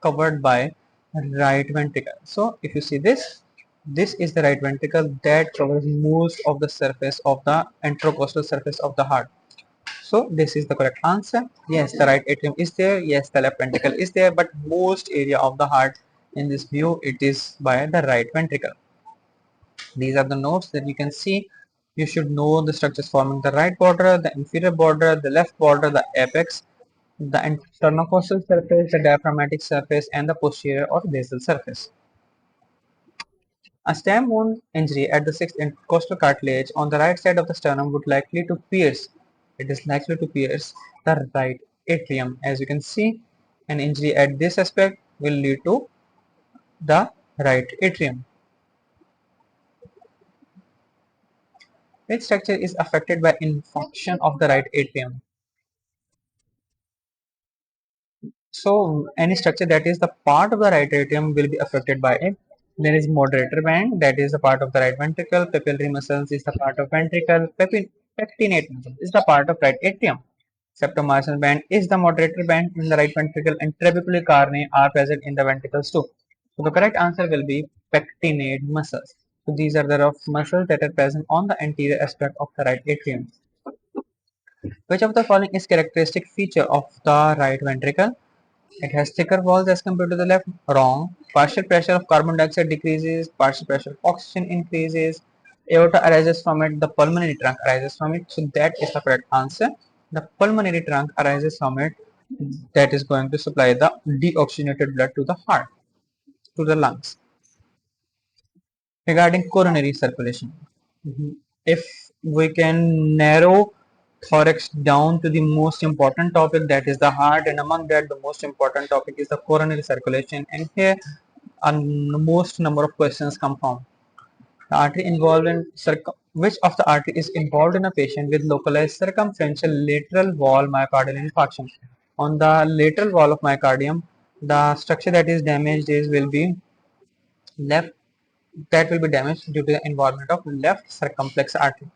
covered by right ventricle. So if you see this, this is the right ventricle that covers most of the surface of the anterocostal surface of the heart. So this is the correct answer. Yes, the right atrium is there. Yes, the left ventricle is there, but most area of the heart in this view, it is by the right ventricle. These are the notes that you can see. You should know the structures forming the right border, the inferior border, the left border, the apex, the internocostal surface, the diaphragmatic surface, and the posterior or basal surface. A stem wound injury at the sixth intercostal cartilage on the right side of the sternum would likely to pierce. It is likely to pierce the right atrium. As you can see, an injury at this aspect will lead to the right atrium. Which structure is affected by infarction of the right atrium? So any structure that is the part of the right atrium will be affected by it. There is moderator band, that is the part of the right ventricle. Papillary muscles is the part of ventricle. Pectinate muscle is the part of right atrium. Septomarginal band is the moderator band in the right ventricle, and trabecular carne are present in the ventricles too. So the correct answer will be pectinate muscles. So these are the rough muscles that are present on the anterior aspect of the right atrium. Which of the following is characteristic feature of the right ventricle? It has thicker walls as compared to the left. Wrong. Partial pressure of carbon dioxide decreases. Partial pressure of oxygen increases. Aorta arises from it. The pulmonary trunk arises from it. So that is the correct answer. The pulmonary trunk arises from it. That is going to supply the deoxygenated blood to the heart, to the lungs. Regarding coronary circulation, if we can narrow thorax down to the most important topic, that is the heart, and among that the most important topic is the coronary circulation, and here a most number of questions come from. The artery involved in which of the artery is involved in a patient with localized circumferential lateral wall myocardial infarction? On the lateral wall of myocardium, the structure that is damaged is will be left, that will be damaged due to the involvement of left circumflex artery.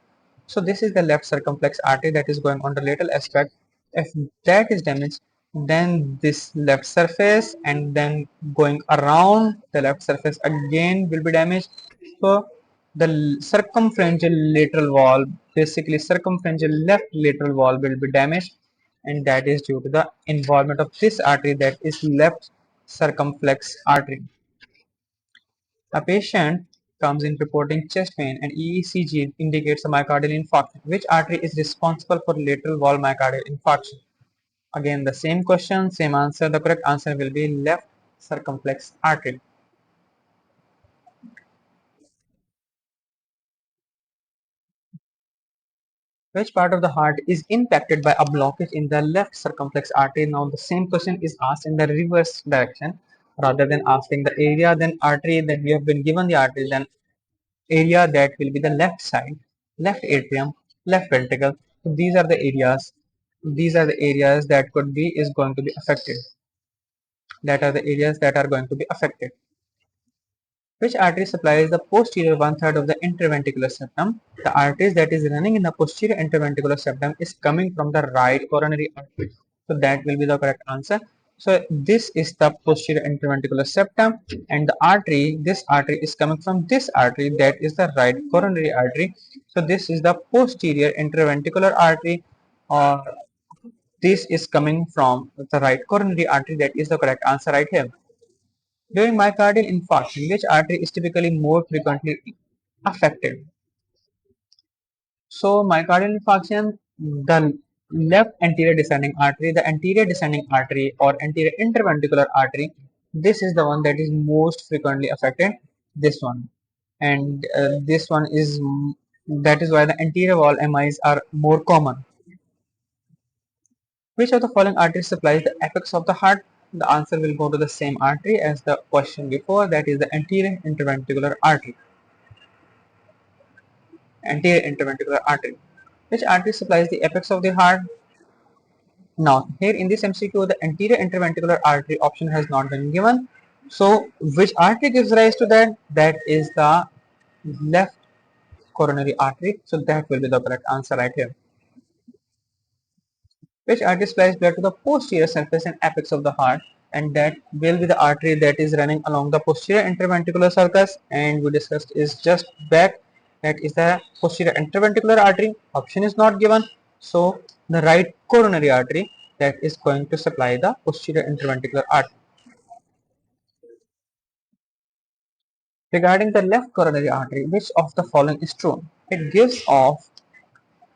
So this is the left circumflex artery that is going on the lateral aspect. If that is damaged, then this left surface and then going around the left surface again will be damaged. So the circumferential lateral wall, basically circumferential left lateral wall will be damaged, and that is due to the involvement of this artery, that is left circumflex artery. A patient comes in reporting chest pain and ECG indicates a myocardial infarction. Which artery is responsible for lateral wall myocardial infarction? Again, the same question, same answer. The correct answer will be left circumflex artery. Which part of the heart is impacted by a blockage in the left circumflex artery? Now, the same question is asked in the reverse direction. Rather than asking the area, then artery, then we have been given the artery, then area, that will be the left side, left atrium, left ventricle. So these are the areas. These are the areas that could be is going to be affected. That are the areas that are going to be affected. Which artery supplies the posterior one-third of the interventricular septum? The artery that is running in the posterior interventricular septum is coming from the right coronary artery. So that will be the correct answer. So this is the posterior interventricular septum, and the artery, this artery is coming from this artery, that is the right coronary artery. So this is the posterior interventricular artery, or this is coming from the right coronary artery. That is the correct answer right here. During myocardial infarction, which artery is typically more frequently affected? So myocardial infarction, the left anterior descending artery, the anterior descending artery or anterior interventricular artery, this is the one that is most frequently affected. This one, and this one is that is why the anterior wall MIs are more common. Which of the following arteries supplies the apex of the heart? The answer will go to the same artery as the question before, that is the anterior interventricular artery. Anterior interventricular artery. Which artery supplies the apex of the heart? Now, here in this MCQ, the anterior interventricular artery option has not been given. So, which artery gives rise to that? That is the left coronary artery. So, that will be the correct answer right here. Which artery supplies blood to the posterior surface and apex of the heart? And that will be the artery that is running along the posterior interventricular sulcus. And we discussed is just back. That is the posterior interventricular artery. Option is not given. So, the right coronary artery that is going to supply the posterior interventricular artery. Regarding the left coronary artery, which of the following is true? It gives off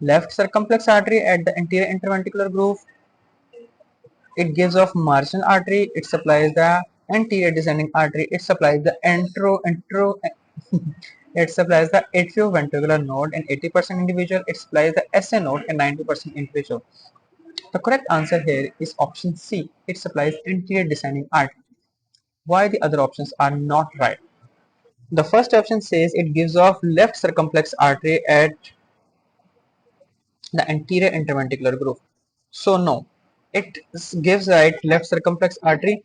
left circumflex artery at the anterior interventricular groove. It gives off marginal artery. It supplies the anterior descending artery. It supplies the it supplies the atrioventricular node in 80% individual. It supplies the SA node in 90% individual. The correct answer here is option C. It supplies anterior descending artery. Why the other options are not right? The first option says it gives off left circumflex artery at the anterior interventricular groove. So no, it gives right left circumflex artery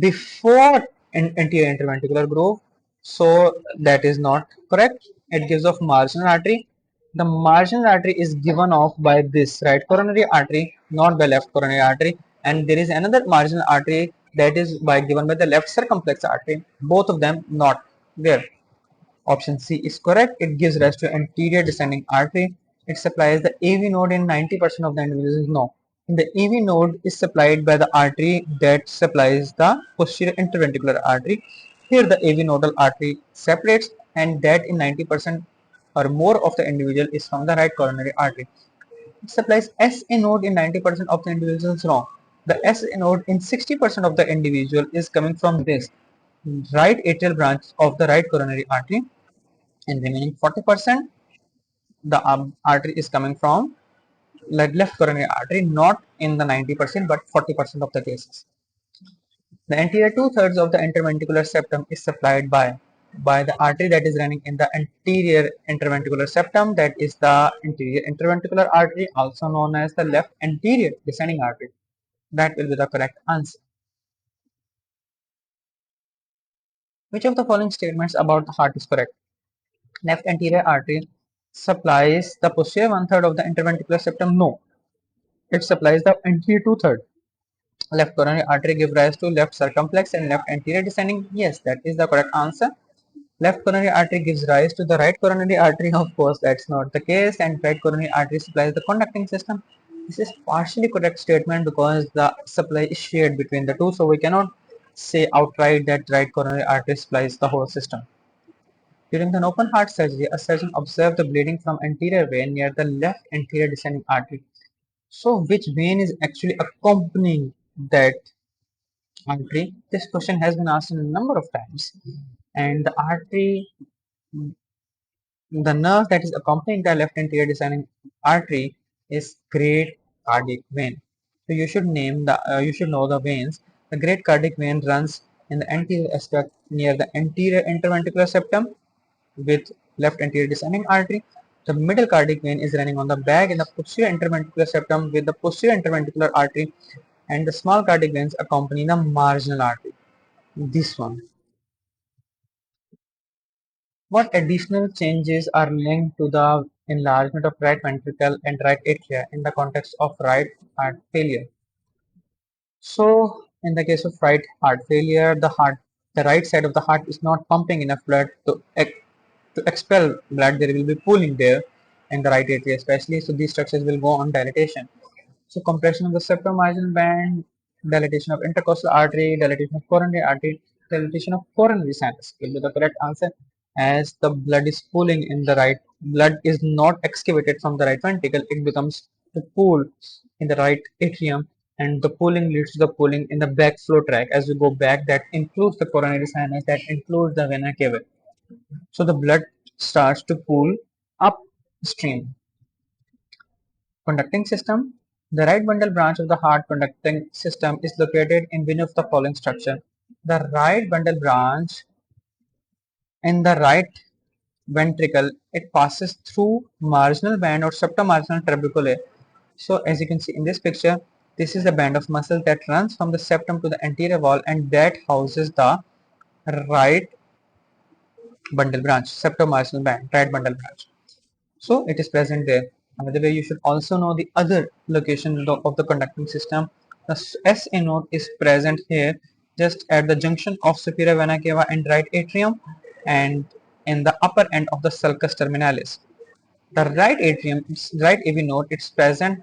before anterior interventricular groove. So that is not correct. It gives off marginal artery. The marginal artery is given off by this right coronary artery, not by left coronary artery. And there is another marginal artery that is by given by the left circumflex artery. Both of them not there. Option C is correct. It gives rise to anterior descending artery. It supplies the AV node in 90% of the individuals. No. The AV node is supplied by the artery that supplies the posterior interventricular artery. Here the AV nodal artery separates, and that in 90% or more of the individual is from the right coronary artery. It supplies SA node in 90% of the individuals. Wrong. The SA node in 60% of the individual is coming from this right atrial branch of the right coronary artery, and remaining 40% the artery is coming from left coronary artery, not in the 90% but 40% of the cases. The anterior two-thirds of the interventricular septum is supplied by the artery that is running in the anterior interventricular septum, that is the anterior interventricular artery, also known as the left anterior descending artery. That will be the correct answer. Which of the following statements about the heart is correct? Left anterior artery supplies the posterior one-third of the interventricular septum. No, it supplies the anterior two-third. Left coronary artery gives rise to left circumflex and left anterior descending. Yes, that is the correct answer. Left coronary artery gives rise to the right coronary artery. Of course, that's not the case. And right coronary artery supplies the conducting system. This is partially correct statement because the supply is shared between the two. So we cannot say outright that right coronary artery supplies the whole system. During an open heart surgery, a surgeon observed the bleeding from anterior vein near the left anterior descending artery. So, which vein is actually accompanying that artery? This question has been asked a number of times. And the artery, the nerve that is accompanying the left anterior descending artery is great cardiac vein. So you should you should know the veins. The great cardiac vein runs in the anterior aspect near the anterior interventricular septum with left anterior descending artery. The middle cardiac vein is running on the back in the posterior interventricular septum with the posterior interventricular artery, and the small cardiac veins accompany the marginal artery. This one. What additional changes are linked to the enlargement of right ventricle and right atria in the context of right heart failure? So, In the case of right heart failure, the right side of the heart is not pumping enough blood to expel blood. There will be pooling there in the right atria especially, so these structures will go on dilatation. So compression of the septomarginal band, dilatation of intercostal artery, dilatation of coronary artery, dilatation of coronary sinus will be the correct answer, as the blood is pooling in the right. Blood is not excavated from the right ventricle, it becomes to pool in the right atrium, and the pooling leads to the pooling in the backflow tract. As we go back, that includes the coronary sinus, that includes the vena cava. So the blood starts to pool upstream. Conducting system. The right bundle branch of the heart conducting system is located in one of the following structure. The right bundle branch in the right ventricle, it passes through marginal band or septomarginal trabeculae. So as you can see in this picture, this is the band of muscle that runs from the septum to the anterior wall, and that houses the right bundle branch, septomarginal band, right bundle branch. So it is present there. Another way, you should also know the other location of the conducting system. The SA node is present here just at the junction of superior vena cava and right atrium, and in the upper end of the sulcus terminalis. The right atrium, right AV node, it's present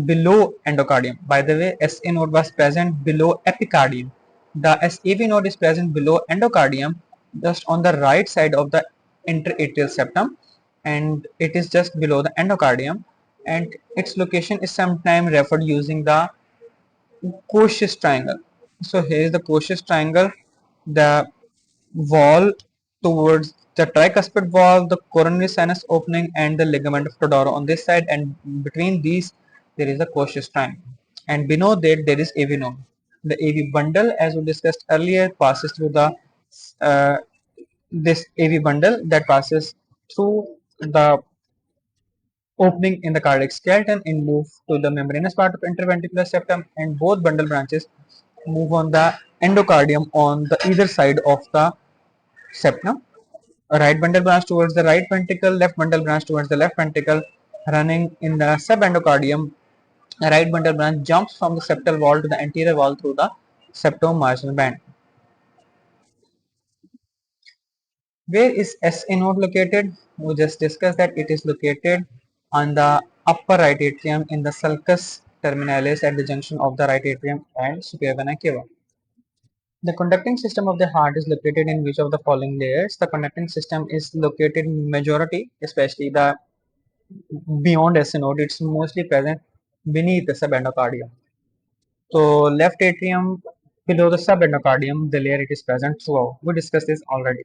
below endocardium. By the way, SA node was present below epicardium. The SAV node is present below endocardium, just on the right side of the interatrial septum, and it is just below the endocardium, and its location is sometimes referred using the Cauchy's triangle. So here is the Cauchy's triangle, the wall towards the tricuspid valve, the coronary sinus opening, and the ligament of Todaro on this side, and between these there is a Cauchy's triangle. And below that there is AV node. The AV bundle, as we discussed earlier, passes through the this AV bundle that passes through the opening in the cardiac skeleton and move to the membranous part of interventricular septum, and both bundle branches move on the endocardium on the either side of the septum. A right bundle branch towards the right ventricle, left bundle branch towards the left ventricle, running in the subendocardium. A right bundle branch jumps from the septal wall to the anterior wall through the septomarginal band. Where is SA node located? We just discussed that it is located on the upper right atrium in the sulcus terminalis at the junction of the right atrium and superior vena cava. The conducting system of the heart is located in which of the following layers? The conducting system is located in majority, especially the beyond SA node, it's mostly present beneath the subendocardium. So left atrium below the subendocardium, the layer it is present throughout. We discussed this already.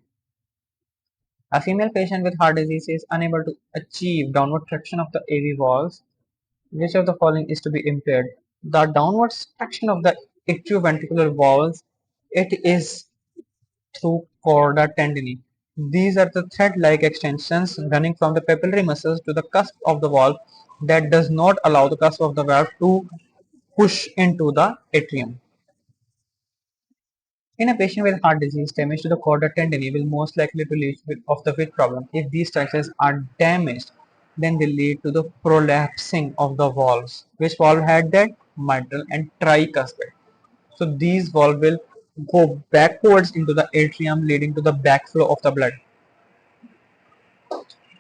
A female patient with heart disease is unable to achieve downward traction of the AV valves. Which of the following is to be impaired? The downward traction of the atrioventricular valves, it is through chorda tendineae. These are the thread-like extensions running from the papillary muscles to the cusp of the valve that does not allow the cusp of the valve to push into the atrium. In a patient with heart disease, damage to the chorda tendineae will most likely to lead of the which problem. If these structures are damaged, then they lead to the prolapsing of the valves. Which valve had that? Mitral and tricuspid. So these valves will go backwards into the atrium, leading to the backflow of the blood.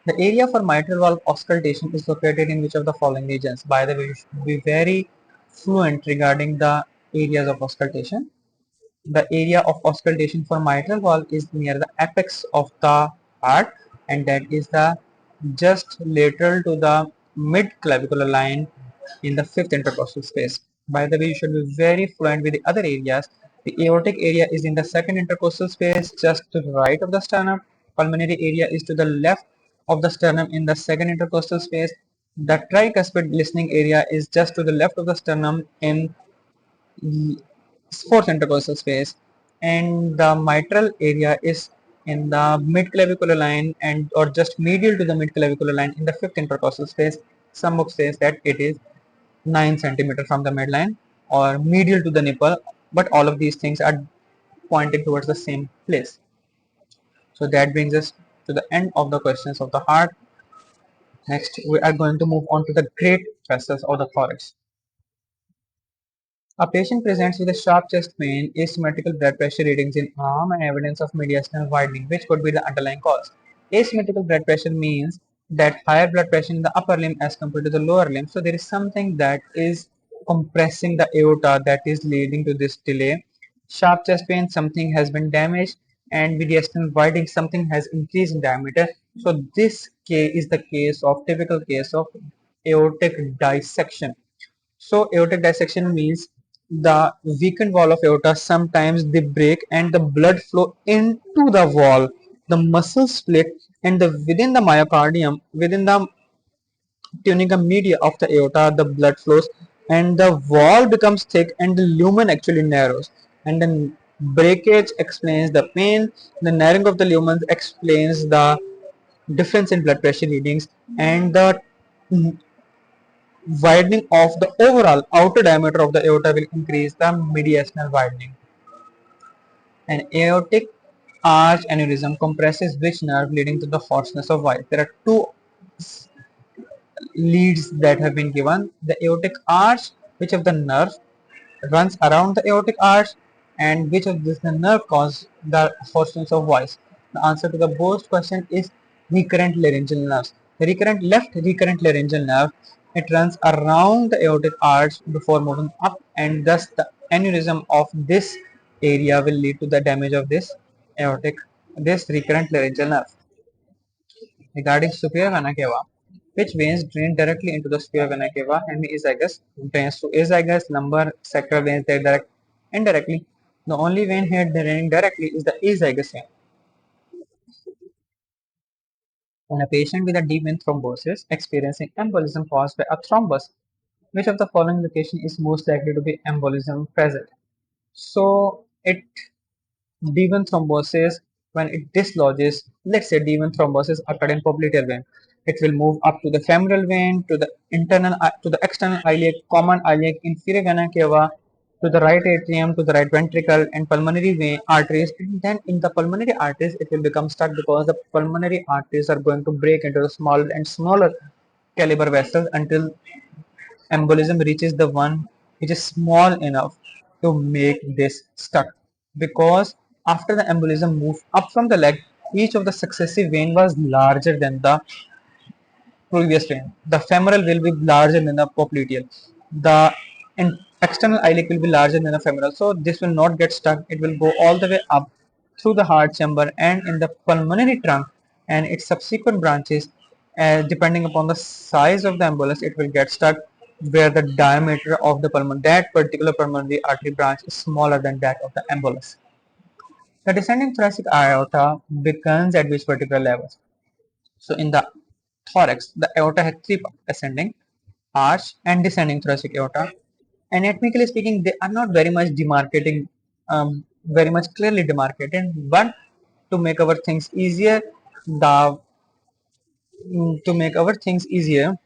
The area for mitral valve auscultation is located in which of the following regions? By the way, you should be very fluent regarding the areas of auscultation. The area of auscultation for mitral valve is near the apex of the heart, and that is the just lateral to the mid clavicular line in the fifth intercostal space. By the way, you should be very fluent with the other areas. The aortic area is in the second intercostal space just to the right of the sternum. Pulmonary area is to the left of the sternum in the second intercostal space. The tricuspid listening area is just to the left of the sternum in fourth intercostal space, and the mitral area is in the mid clavicular line and or just medial to the mid clavicular line in the fifth intercostal space. Some book says that it is 9 centimeter from the midline or medial to the nipple, but all of these things are pointing towards the same place. So that brings us to the end of the questions of the heart. Next we are going to move on to the great vessels of the thorax. A patient presents with a sharp chest pain, asymmetrical blood pressure readings in arm, and evidence of mediastinal widening, which could be the underlying cause. Asymmetrical blood pressure means that higher blood pressure in the upper limb as compared to the lower limb. So there is something that is compressing the aorta that is leading to this delay. Sharp chest pain, something has been damaged, and mediastinal widening, something has increased in diameter. So this case is the typical case of aortic dissection. So aortic dissection means the weakened wall of aorta, sometimes they break and the blood flow into the wall. The muscles split and within the myocardium, within the tunica media of the aorta, the blood flows and the wall becomes thick and the lumen actually narrows. And then breakage explains the pain. The narrowing of the lumen explains the difference in blood pressure readings, and the widening of the overall outer diameter of the aorta will increase the mediastinal widening. An aortic arch aneurysm compresses which nerve, leading to the hoarseness of voice. There are two leads that have been given. The aortic arch, which of the nerve runs around the aortic arch, and which of this the nerve cause the hoarseness of voice? The answer to the both question is recurrent laryngeal nerves. The recurrent laryngeal nerve, it runs around the aortic arch before moving up, and thus the aneurysm of this area will lead to the damage of this recurrent laryngeal nerve. Regarding superior vena cava, which veins drain directly into the superior vena cava, hemiazygous drains to azygous, lumbar sacral veins that direct indirectly. The only vein here draining directly is the azygous vein. In a patient with a deep vein thrombosis experiencing embolism caused by a thrombus, which of the following location is most likely to be embolism present? So it deepen thrombosis, when it dislodges, let's say deepen thrombosis occurred in popliteal vein, it will move up to the femoral vein, to the external iliac, common iliac, inferior vena cava, to the right atrium, to the right ventricle, and pulmonary vein arteries. And then in the pulmonary arteries it will become stuck because the pulmonary arteries are going to break into the smaller and smaller caliber vessels until embolism reaches the one which is small enough to make this stuck, because after the embolism moved up from the leg, each of the successive vein was larger than the previous vein. The femoral will be larger than the popliteal. The external iliac will be larger than the femoral. So this will not get stuck. It will go all the way up through the heart chamber and in the pulmonary trunk and its subsequent branches. Depending upon the size of the embolus, it will get stuck where the diameter of that particular pulmonary artery branch is smaller than that of the embolus. The descending thoracic aorta begins at which particular levels? So in the thorax, the aorta has three parts: ascending, arch, and descending thoracic aorta. Anatomically speaking, they are not very much clearly demarcated. But to make our things easier, the to make our things easier,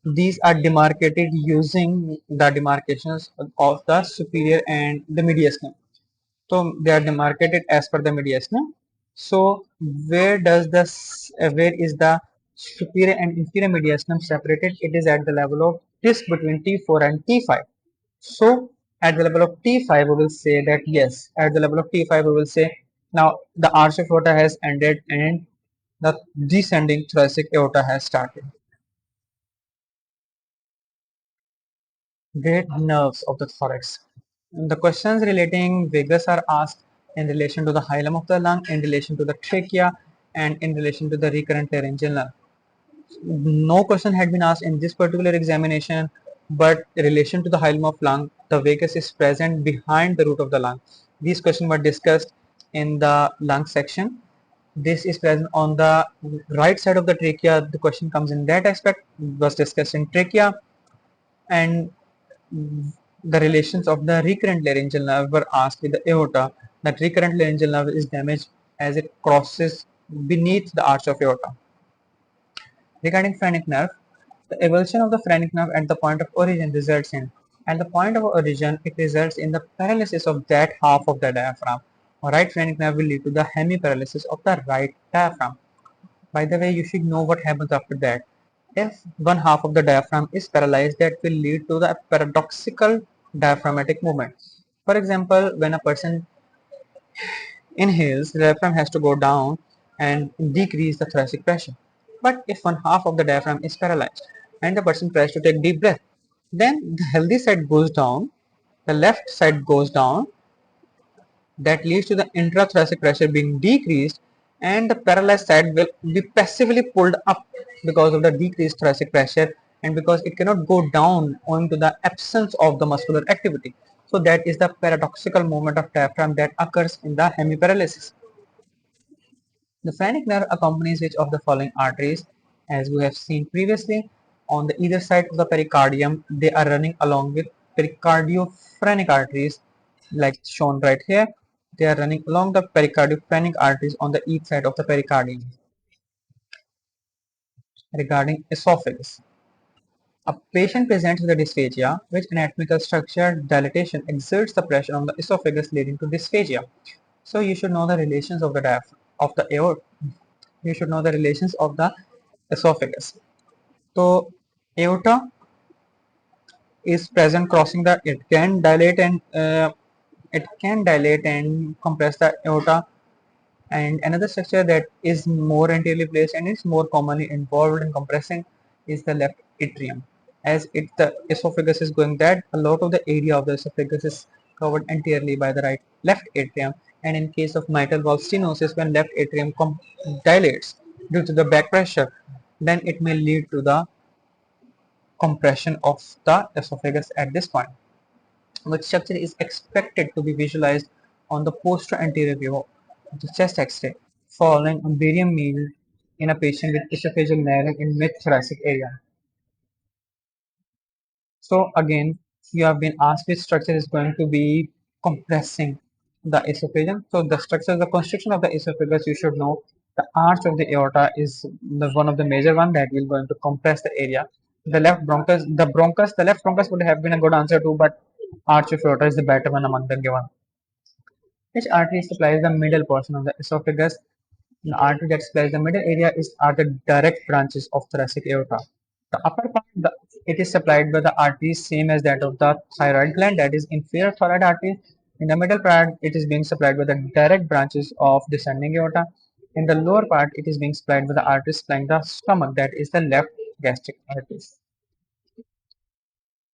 these are demarcated using the demarcations of the superior and the mediastinum. So they are demarcated as per the mediastinum. So where is the superior and inferior mediastinum separated? It is at the level of disc between T4 and T5. So at the level of T5 we will say that yes, at the level of T5 we will say now the arch of aorta has ended and the descending thoracic aorta has started. Great nerves of the thorax. The questions relating vagus are asked in relation to the hilum of the lung, in relation to the trachea, and in relation to the recurrent laryngeal nerve. No question had been asked in this particular examination, but in relation to the hilum of lung, the vagus is present behind the root of the lung. These questions were discussed in the lung section. This is present on the right side of the trachea. The question comes in that aspect, was discussed in trachea, and the relations of the recurrent laryngeal nerve were asked with the aorta. That recurrent laryngeal nerve is damaged as it crosses beneath the arch of aorta. Regarding phrenic nerve, the avulsion of the phrenic nerve at the point of origin results in, at the point of origin, it results in the paralysis of that half of the diaphragm. Right phrenic nerve will lead to the hemiparalysis of the right diaphragm. By the way, you should know what happens after that. If one half of the diaphragm is paralyzed, that will lead to the paradoxical diaphragmatic movement. For example, when a person inhales, the diaphragm has to go down and decrease the thoracic pressure. But if one half of the diaphragm is paralyzed and the person tries to take deep breath, then the healthy side goes down, the left side goes down, that leads to the intrathoracic pressure being decreased, and the paralyzed side will be passively pulled up because of the decreased thoracic pressure and because it cannot go down owing to the absence of the muscular activity. So that is the paradoxical movement of diaphragm that occurs in the hemiparalysis. The phrenic nerve accompanies each of the following arteries. As we have seen previously, on the either side of the pericardium, they are running along with pericardiophonic arteries, like shown right here. They are running along the pericardiophonic arteries on the each side of the pericardium. Regarding esophagus, a patient presents with a dysphagia, which anatomical structure dilatation exerts the pressure on the esophagus, leading to dysphagia. So you should know the relations of the aorta. You should know the relations of the esophagus. So aorta is present crossing the, it can dilate and compress the aorta, and another structure that is more anteriorly placed and is more commonly involved in compressing is the left atrium. As it the esophagus is going that, a lot of the area of the esophagus is covered anteriorly by the left atrium, and in case of mitral valve stenosis, when left atrium dilates due to the back pressure, then it may lead to the compression of the esophagus at this point, which structure is expected to be visualized on the posterior view of the chest X-ray following a barium meal in a patient with esophageal narrowing in mid-thoracic area. So again, you have been asked which structure is going to be compressing the esophagus. So the structure, the constriction of the esophagus, you should know the arch of the aorta is one of the major one that will going to compress the area. The left bronchus would have been a good answer too, but arch of aorta is the better one among the given. Which artery supplies the middle portion of the esophagus? The artery that supplies the middle area are the direct branches of thoracic aorta. The upper part, it is supplied by the arteries same as that of the thyroid gland, that is inferior thyroid artery. In the middle part, it is being supplied by the direct branches of descending aorta. In the lower part, it is being supplied by the arteries supplying the stomach, that is the left gastric arteries.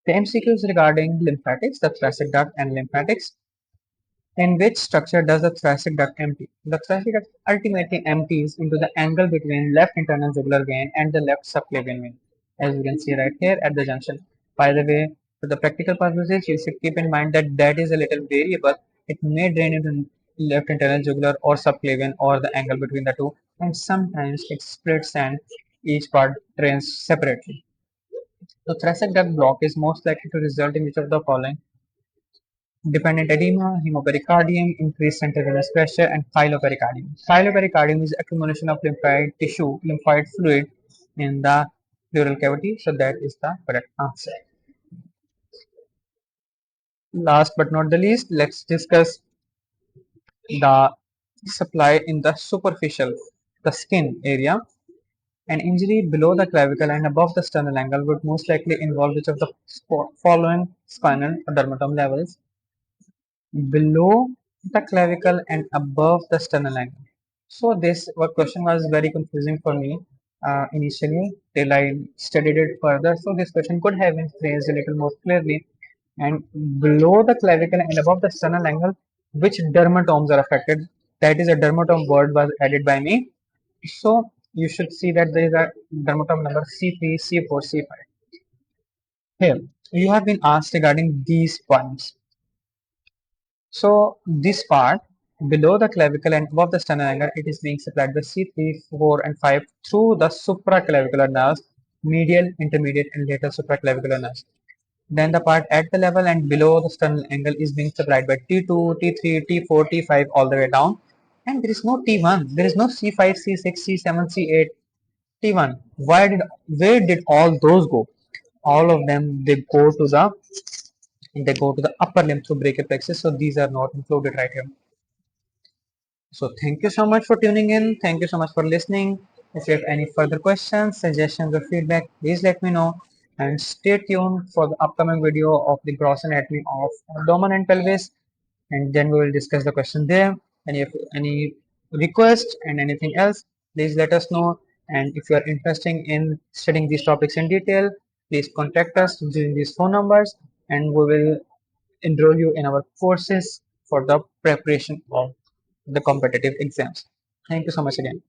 The MCQs regarding lymphatics, the thoracic duct and lymphatics. In which structure does the thoracic duct empty? The thoracic duct ultimately empties into the angle between left internal jugular vein and the left subclavian vein, as you can see right here at the junction. By the way, for the practical purposes, you should keep in mind that that is a little variable. It may drain into left internal jugular or subclavian or the angle between the two, and sometimes it splits and each part drains separately. The thoracic duct block is most likely to result in which of the following: dependent edema, hemopericardium, increased central venous pressure, and pyelopericardium. Pyelopericardium is accumulation of lymphoid tissue, lymphoid fluid in the pleural cavity. So that is the correct answer. Last but not the least, let's discuss the supply in the superficial, the skin area. An injury below the clavicle and above the sternal angle would most likely involve which of the following spinal or dermatome levels: below the clavicle and above the sternal angle. So this question was very confusing for me initially till I studied it further. So this question could have been phrased a little more clearly. And below the clavicle and above the sternal angle, which dermatomes are affected? That is a dermatome word was added by me. So you should see that there is a dermatome number C3, C4, C5. Here, you have been asked regarding these points. So this part below the clavicle and above the sternal angle, it is being supplied by C3, 4 and 5 through the supraclavicular nerves, medial, intermediate and lateral supraclavicular nerves. Then the part at the level and below the sternal angle is being supplied by T2, T3, T4, T5 all the way down. And there is no T1, there is no C5, C6, C7, C8, T1. Where did all those go? All of them they go to the upper limb through brachial plexus, so these are not included right here. So thank you so much for tuning in. Thank you so much for listening. If you have any further questions, suggestions or feedback, please let me know. and stay tuned for the upcoming video of the gross anatomy of abdomen and pelvis, and then we will discuss the question there. And if any request and anything else, please let us know. And if you are interested in studying these topics in detail, please contact us using these phone numbers, and we will enroll you in our courses for the preparation of the competitive exams. Thank you so much again.